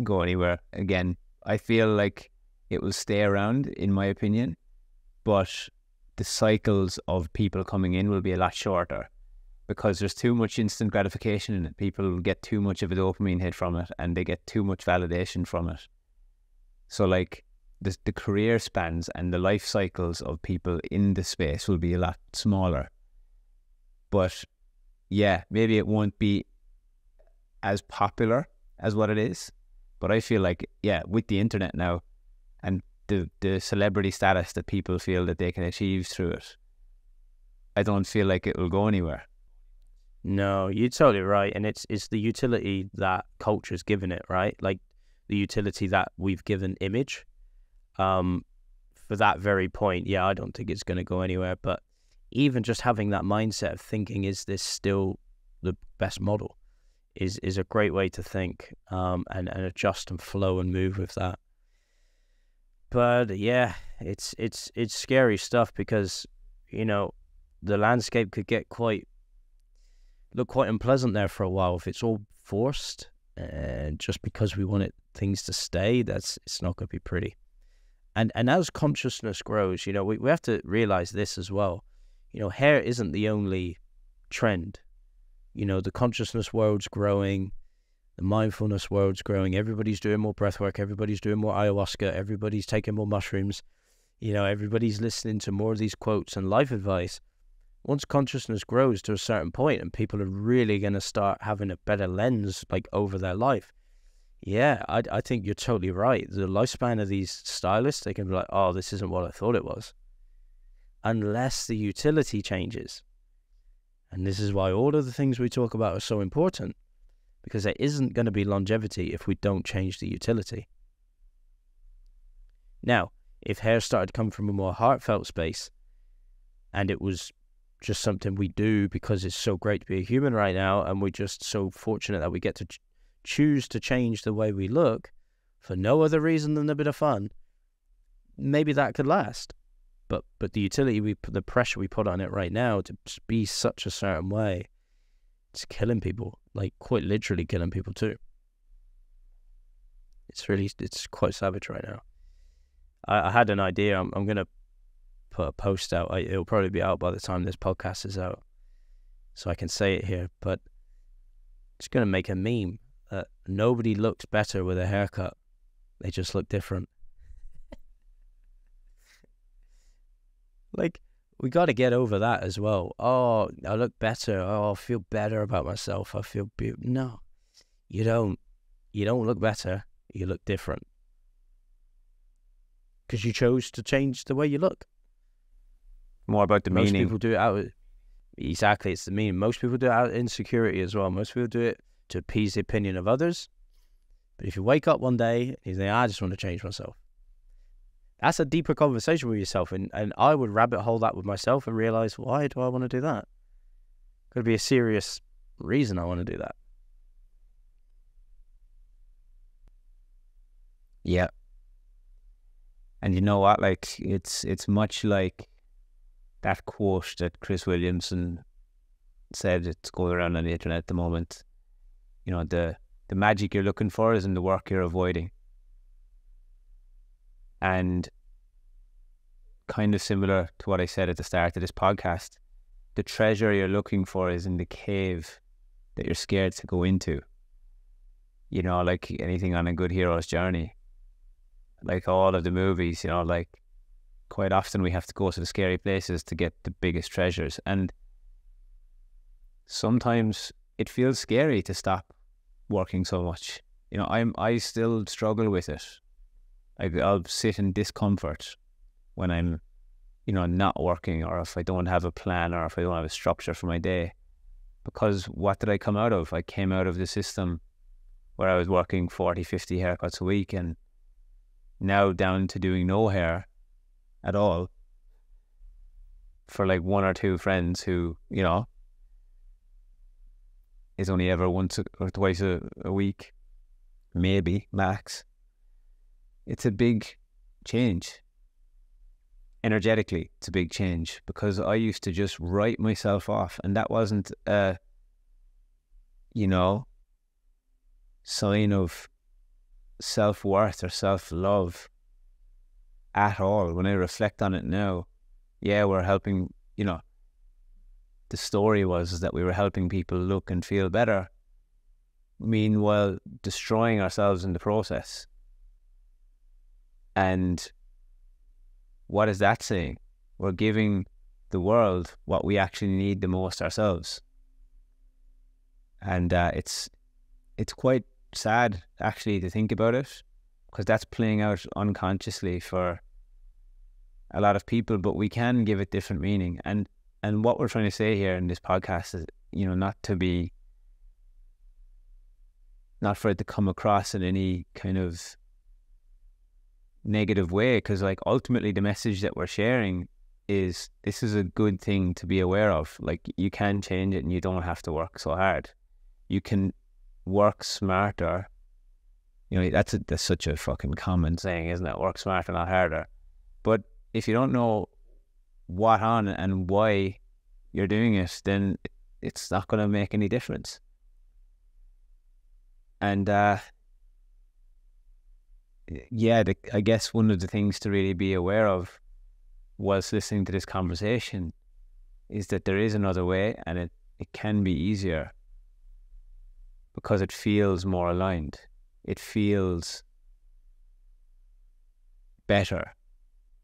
go anywhere again. I feel like it will stay around, in my opinion, but the cycles of people coming in will be a lot shorter because there's too much instant gratification in it. People get too much of a dopamine hit from it and they get too much validation from it. So like the career spans and the life cycles of people in the space will be a lot smaller. But yeah, maybe it won't be as popular as what it is. But I feel like, yeah, with the internet now and the celebrity status that people feel that they can achieve through it, I don't feel like it will go anywhere. No, you're totally right. And it's the utility that culture's given it, right? Like the utility that we've given image. For that very point, yeah, I don't think it's going to go anywhere. But even just having that mindset of thinking, is this still the best model, is a great way to think, and adjust and flow and move with that. But yeah, it's scary stuff because, you know, the landscape could get quite unpleasant there for a while if it's all forced, and just because we want things to stay, it's not going to be pretty. And as consciousness grows, you know, we have to realize this as well. You know, hair isn't the only trend. You know, the consciousness world's growing, the mindfulness world's growing. Everybody's doing more breath work. Everybody's doing more ayahuasca. Everybody's taking more mushrooms. You know, everybody's listening to more of these quotes and life advice. Once consciousness grows to a certain point and people are really going to start having a better lens, like, over their life, yeah, I think you're totally right. The lifespan of these stylists, they can be like, oh, this isn't what I thought it was. Unless the utility changes. And this is why all of the things we talk about are so important, because there isn't going to be longevity if we don't change the utility. Now, if hair started to come from a more heartfelt space, and it was just something we do because it's so great to be a human right now, and we're just so fortunate that we get to choose to change the way we look for no other reason than a bit of fun, maybe that could last. But the utility, the pressure we put on it right now to be such a certain way, it's killing people, like quite literally killing people too. It's quite savage right now. I had an idea. I'm going to put a post out. It'll probably be out by the time this podcast is out, so I can say it here, but it's going to make a meme that nobody looks better with a haircut. They just look different. Like, we got to get over that as well. Oh, I look better. Oh, I feel better about myself. I feel beautiful. No, you don't. You don't look better. You look different. Because you chose to change the way you look. More about the meaning. Most people do it out. Exactly, it's the meaning. Most people do it out of insecurity as well. Most people do it to appease the opinion of others. But if you wake up one day and you think, I just want to change myself, that's a deeper conversation with yourself. And I would rabbit hole that with myself and realize, why do I want to do that? Could be a serious reason I want to do that. Yeah. And you know what? Like, it's much like that quote that Chris Williamson said, it's going around on the internet at the moment. You know, the magic you're looking for is in the work you're avoiding. And kind of similar to what I said at the start of this podcast, the treasure you're looking for is in the cave that you're scared to go into. You know, like anything on a good hero's journey. Like all of the movies, you know, like quite often we have to go to the scary places to get the biggest treasures. And sometimes it feels scary to stop working so much. You know, I still struggle with it. I'll sit in discomfort when I'm, you know, not working, or if I don't have a plan, or if I don't have a structure for my day. Because what did I come out of? I came out of the system where I was working 40, 50 haircuts a week, and now down to doing no hair at all for like one or two friends who, you know, is only ever once or twice a week, maybe, max. It's a big change. Energetically, it's a big change, because I used to just write myself off, and that wasn't a, you know, sign of self-worth or self-love. at all. When I reflect on it now, yeah, we're helping, the story was that we were helping people look and feel better, meanwhile destroying ourselves in the process. And what is that saying? We're giving the world what we actually need the most ourselves. And it's quite sad, actually, to think about it, because that's playing out unconsciously for a lot of people, but we can give it different meaning. And what we're trying to say here in this podcast is, not for it to come across in any kind of negative way, because like ultimately the message that we're sharing is this is a good thing to be aware of. Like, you can change it and you don't have to work so hard. You can work smarter. That's such a fucking common saying, isn't it? Work smarter, not harder. But if you don't know what on and why you're doing it, then it's not going to make any difference. And I guess one of the things to really be aware of whilst listening to this conversation is that there is another way, and it can be easier because it feels more aligned. It feels better.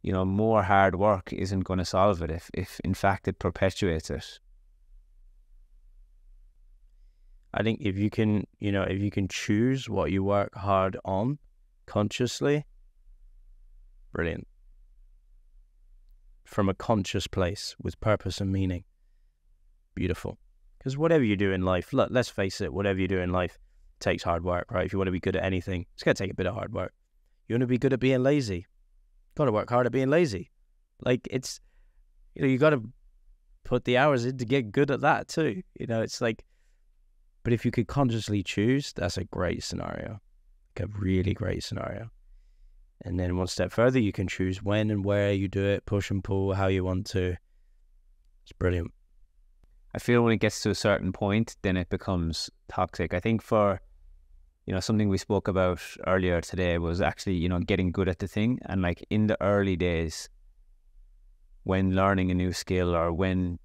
More hard work isn't going to solve it if in fact it perpetuates it. I think if you can choose what you work hard on consciously, brilliant. From a conscious place with purpose and meaning, beautiful. Because whatever you do in life, look, let's face it, whatever you do in life takes hard work, right? If you want to be good at anything, it's going to take a bit of hard work. You want to be good at being lazy, got to work hard at being lazy. Like, it's, you got to put the hours in to get good at that too. It's like, but if you could consciously choose, that's a great scenario, like a really great scenario. And then one step further, you can choose when and where you do it, push and pull, how you want to. It's brilliant. I feel when it gets to a certain point, then it becomes toxic. I think for, something we spoke about earlier today was actually, getting good at the thing. And like in the early days, when learning a new skill or when,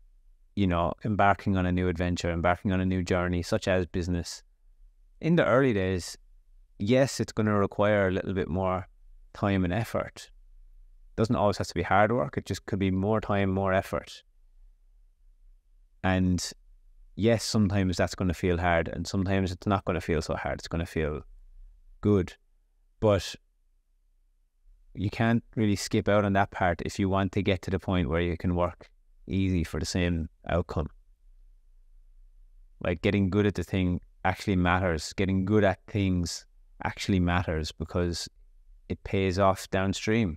embarking on a new adventure, embarking on a new journey, such as business, in the early days, yes, it's going to require a little bit more time and effort. It doesn't always have to be hard work. It just could be more time, more effort. And yes, sometimes that's going to feel hard, and sometimes it's not going to feel so hard. It's going to feel good. But you can't really skip out on that part if you want to get to the point where you can work easy for the same outcome. Like, getting good at the thing actually matters. Getting good at things actually matters because it pays off downstream.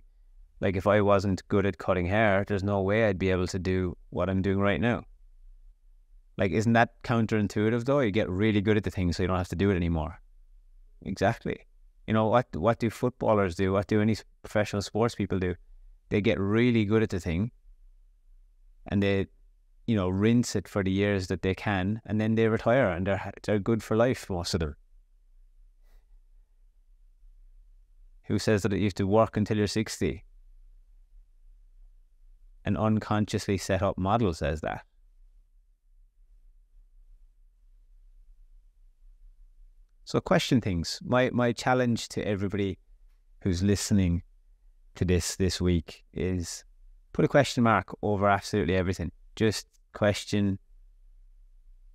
Like, if I wasn't good at cutting hair, there's no way I'd be able to do what I'm doing right now. Like, isn't that counterintuitive though? You get really good at the thing so you don't have to do it anymore. Exactly. What do footballers do? What do any professional sports people do? They get really good at the thing and they, rinse it for the years that they can, and then they retire and they're good for life, most of them. Who says that you have to work until you're 60? An unconsciously set up model says that. So question things. My challenge to everybody who's listening to this week is put a question mark over absolutely everything. Just question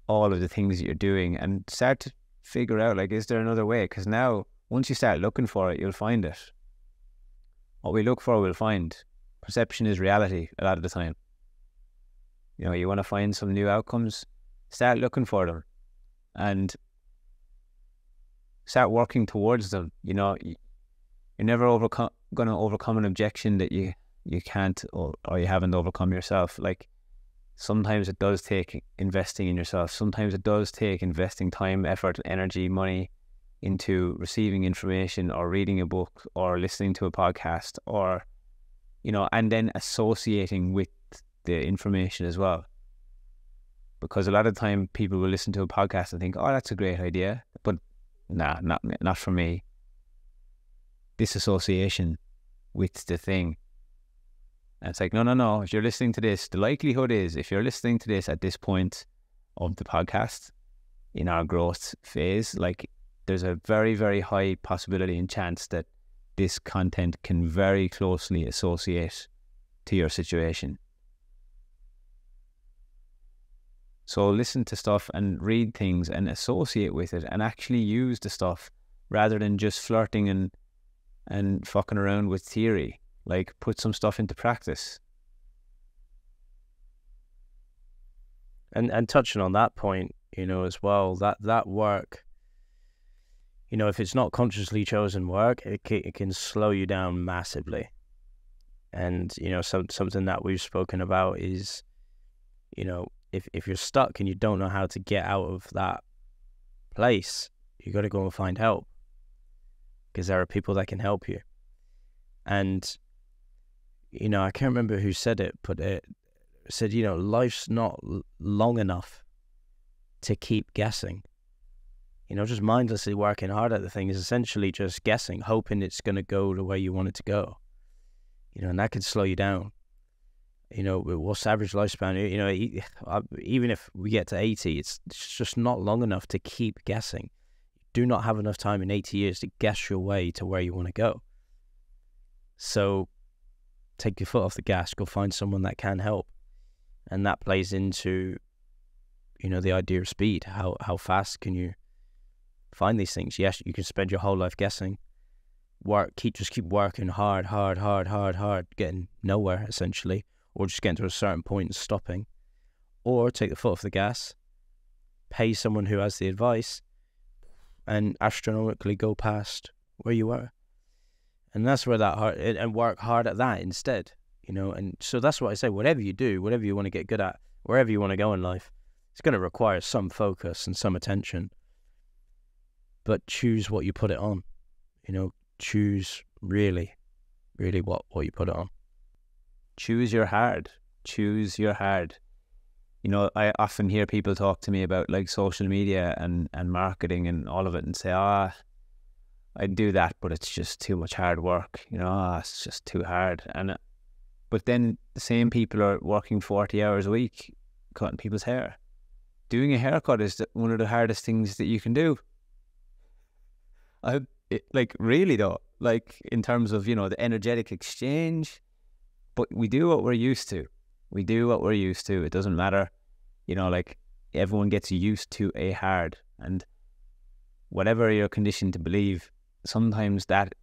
all of the things that you're doing and start to figure out, like, is there another way? Because now, once you start looking for it, you'll find it. What we look for, we'll find. Perception is reality a lot of the time. You want to find some new outcomes, start looking for them and start working towards them. You're never going to overcome an objection that you can't or you haven't overcome yourself. Like, sometimes it does take investing in yourself. Sometimes it does take investing time, effort, energy, money into receiving information or reading a book or listening to a podcast or, and then associating with the information as well. Because a lot of the time people will listen to a podcast and think, oh, that's a great idea. But nah, not for me. Disassociation with the thing. And it's like, no. If you're listening to this, the likelihood is, if you're listening to this at this point of the podcast in our growth phase, like there's a very, very high possibility and chance that this content can very closely associate to your situation. So listen to stuff and read things and associate with it and actually use the stuff rather than just flirting and fucking around with theory. Like, put some stuff into practice. And touching on that point, as well, that work, if it's not consciously chosen work, it can slow you down massively. And, something that we've spoken about is, if you're stuck and you don't know how to get out of that place, you got to go and find help, because there are people that can help you. And, I can't remember who said it, but it said, life's not long enough to keep guessing. Just mindlessly working hard at the thing is essentially just guessing, hoping it's going to go the way you want it to go. And that could slow you down. What's the average lifespan? Even if we get to 80, it's just not long enough to keep guessing. You do not have enough time in 80 years to guess your way to where you want to go. So take your foot off the gas, go find someone that can help. And that plays into, the idea of speed. How fast can you find these things? Yes, you can spend your whole life guessing. Just keep working hard, getting nowhere, essentially. Or just getting to a certain point and stopping. Or take the foot off the gas, pay someone who has the advice, and astronomically go past where you were. And that's where and work hard at that instead, and so that's what I say, whatever you do, whatever you want to get good at, wherever you want to go in life, it's going to require some focus and some attention, but choose what you put it on, choose really what you put it on. Choose your hard. I often hear people talk to me about like social media and marketing and all of it and say, I'd do that, but it's just too much hard work. It's just too hard. But then the same people are working 40 hours a week cutting people's hair. Doing a haircut is one of the hardest things that you can do. Really though, like in terms of, the energetic exchange, but we do what we're used to. It doesn't matter. Everyone gets used to a hard, and whatever you're conditioned to believe, sometimes that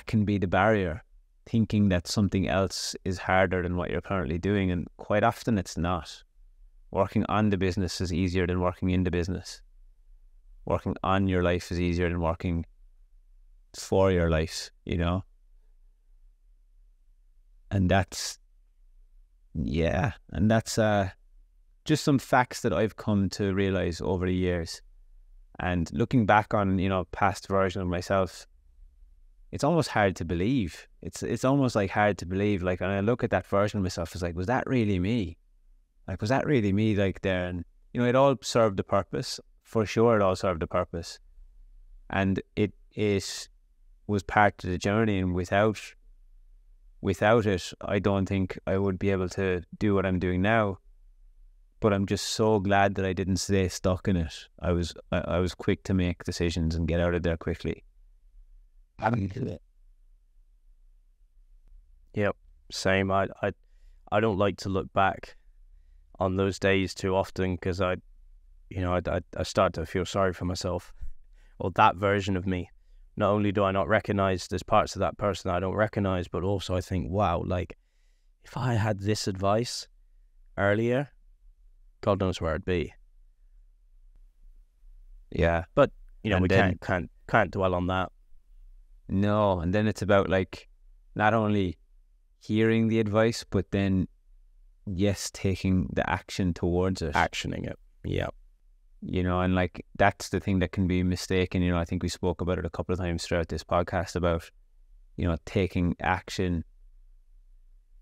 can be the barrier, thinking that something else is harder than what you're currently doing, and quite often it's not. Working on the business is easier than working in the business. Working on your life is easier than working for your life, And that's just some facts that I've come to realize over the years. And looking back on, past version of myself, it's almost hard to believe. It's almost like hard to believe. Like, when I look at that version of myself, it's like, was that really me? Like, was that really me? Like, there, and it all served a purpose. For sure, it all served a purpose, and it was part of the journey. And without it, I don't think I would be able to do what I'm doing now. But I'm just so glad that I didn't stay stuck in it. I was quick to make decisions and get out of there quickly. Yep, same. I don't like to look back on those days too often, because I start to feel sorry for myself, or that version of me. Not only do I not recognize there's parts of that person I don't recognize, but also I think, wow, like if I had this advice earlier, God knows where I'd be. Yeah, but we can't dwell on that. No, and then it's about like not only hearing the advice, but then taking the action towards it, actioning it. Yeah, and like that's the thing that can be mistaken. I think we spoke about it a couple of times throughout this podcast about taking action.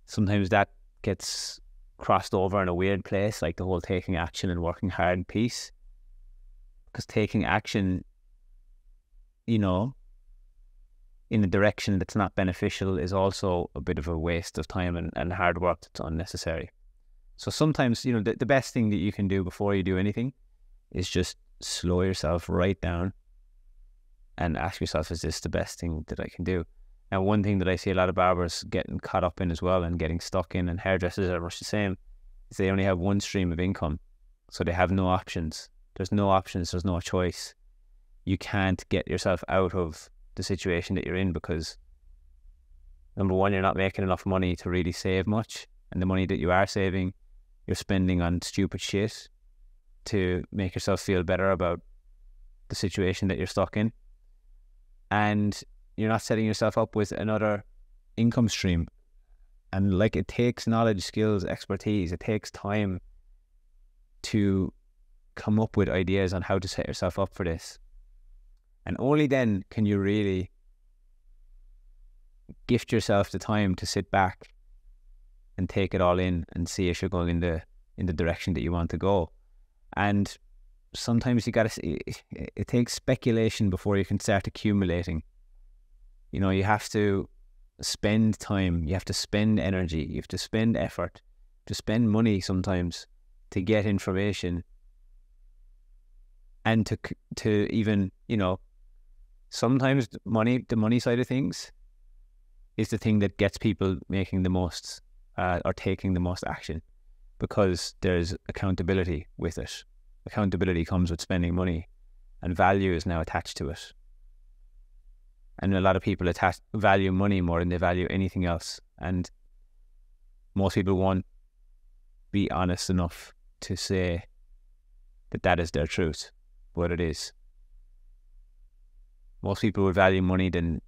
Sometimes that gets crossed over in a weird place, like the whole taking action and working hard piece, because taking action, in a direction that's not beneficial is also a bit of a waste of time and hard work that's unnecessary. So sometimes, you know, the best thing that you can do before you do anything is just slow yourself right down and ask yourself, is this the best thing that I can do? Now, one thing that I see a lot of barbers getting caught up in as well and getting stuck in, and hairdressers are much the same, is they only have one stream of income. So they have no options. There's no options. There's no choice. You can't get yourself out of the situation that you're in because, number one, you're not making enough money to really save much. And the money that you are saving, you're spending on stupid shit to make yourself feel better about the situation that you're stuck in. And you're not setting yourself up with another income stream. And like, it takes knowledge, skills, expertise. It takes time to come up with ideas on how to set yourself up for this. And only then can you really gift yourself the time to sit back and take it all in and see if you're going in the direction that you want to go. And sometimes you gotta see, it takes speculation before you can start accumulating. You know, you have to spend time, you have to spend energy, you have to spend effort, to spend money sometimes to get information, and to even, you know, sometimes the money side of things is the thing that gets people making the most or taking the most action, because there's accountability with it. Accountability comes with spending money, and value is now attached to it. And a lot of people value money more than they value anything else. And most people won't be honest enough to say that that is their truth, but it is. Most people would value money than,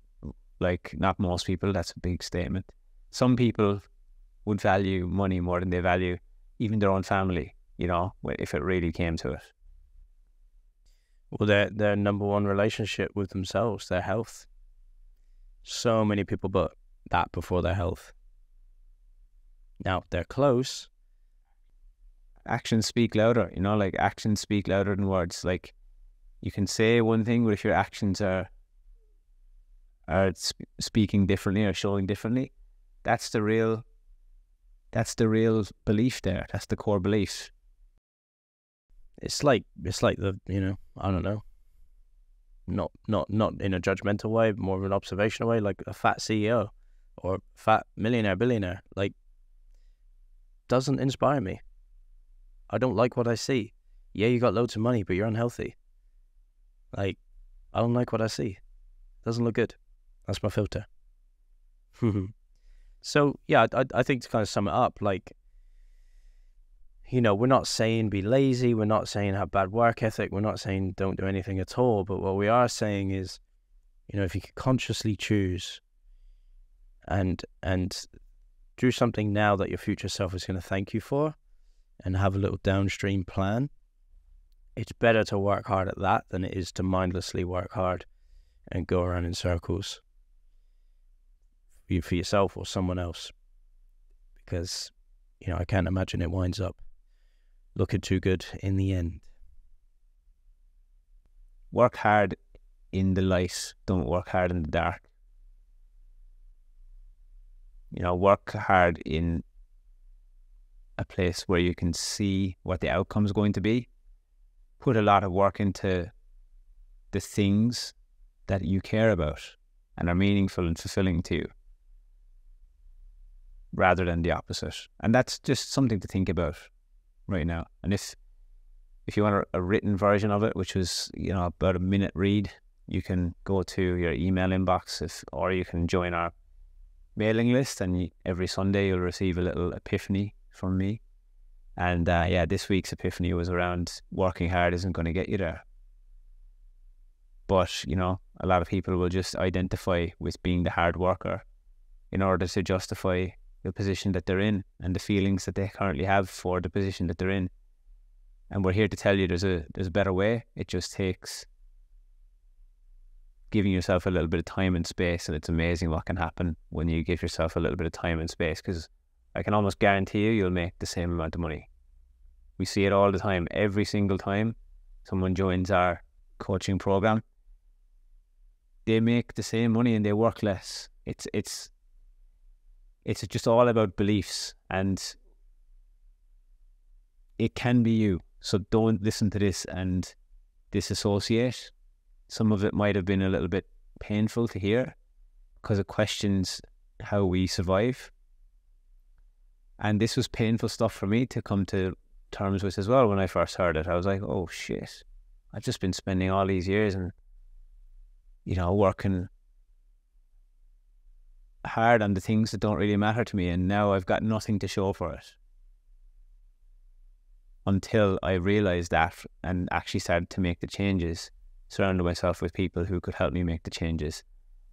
like, not most people, that's a big statement. Some people would value money more than they value even their own family, you know, if it really came to it. Well, their number one relationship with themselves, their health. So many people put that before their health. Now, they're close. Actions speak louder, you know, like, actions speak louder than words. Like, you can say one thing, but if your actions are speaking differently or showing differently, that's the real belief there. That's the core belief. It's like the, you know, I don't know, not in a judgmental way, more of an observational way, like a fat CEO or fat millionaire, billionaire, like, doesn't inspire me. I don't like what I see. Yeah, you got loads of money, but you're unhealthy. Like, I don't like what I see. Doesn't look good. That's my filter. So, yeah, I think to kind of sum it up, like, you know, we're not saying be lazy. We're not saying have bad work ethic. We're not saying don't do anything at all. But what we are saying is, you know, if you can consciously choose and do something now that your future self is going to thank you for, and have a little downstream plan, it's better to work hard at that than it is to mindlessly work hard and go around in circles for yourself or someone else. Because, you know, I can't imagine it winds up looking too good in the end. Work hard in the light, don't work hard in the dark. You know, work hard in a place where you can see what the outcome is going to be. Put a lot of work into the things that you care about and are meaningful and fulfilling to you, rather than the opposite. And that's just something to think about right now. And if you want a written version of it, which was, you know, about a minute read, you can go to your email inbox, or you can join our mailing list, and every Sunday you'll receive a little epiphany from me. And yeah, this week's epiphany was around working hard isn't going to get you there. But, you know, a lot of people will just identify with being the hard worker in order to justify the position that they're in and the feelings that they currently have for the position that they're in. And we're here to tell you there's a better way. It just takes giving yourself a little bit of time and space, and it's amazing what can happen when you give yourself a little bit of time and space, because I can almost guarantee you, you'll make the same amount of money. We see it all the time. Every single time someone joins our coaching program, they make the same money and they work less. It's just all about beliefs, and it can be you. So don't listen to this and disassociate. Some of it might have been a little bit painful to hear because it questions how we survive. And this was painful stuff for me to come to terms with as well. When I first heard it, I was like, oh shit, I've just been spending all these years and, you know, working hard on the things that don't really matter to me, and now I've got nothing to show for it. Until I realized that and actually started to make the changes, surrounded myself with people who could help me make the changes,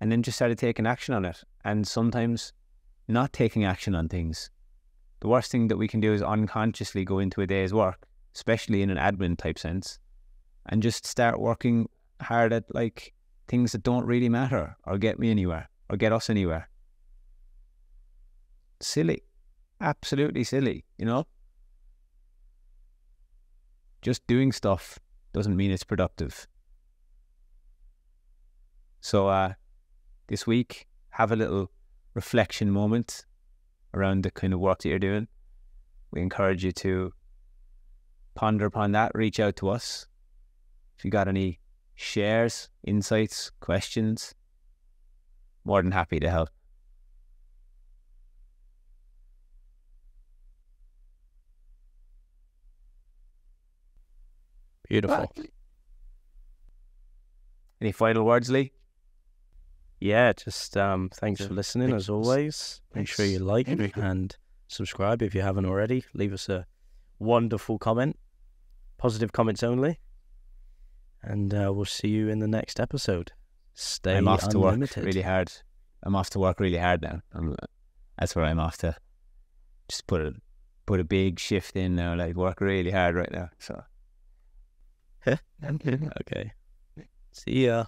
and then just started taking action on it. And sometimes not taking action on things. The worst thing that we can do is unconsciously go into a day's work, especially in an admin type sense, and just start working hard at like things that don't really matter or get me anywhere or get us anywhere. Silly. Absolutely silly, you know? Just doing stuff doesn't mean it's productive. So this week, have a little reflection moment around the kind of work that you're doing. We encourage you to ponder upon that, reach out to us. If you got any shares, insights, questions, more than happy to help. Beautiful. Any final words, Leigh? Yeah, just thanks for listening as always. Make sure you like and subscribe if you haven't already. Leave us a wonderful comment. Positive comments only. And we'll see you in the next episode. Stay I'm off to unlimited. work really hard. I'm off to work really hard now. That's where I'm off to. Just put a big shift in now, like work really hard right now. So Okay. See ya.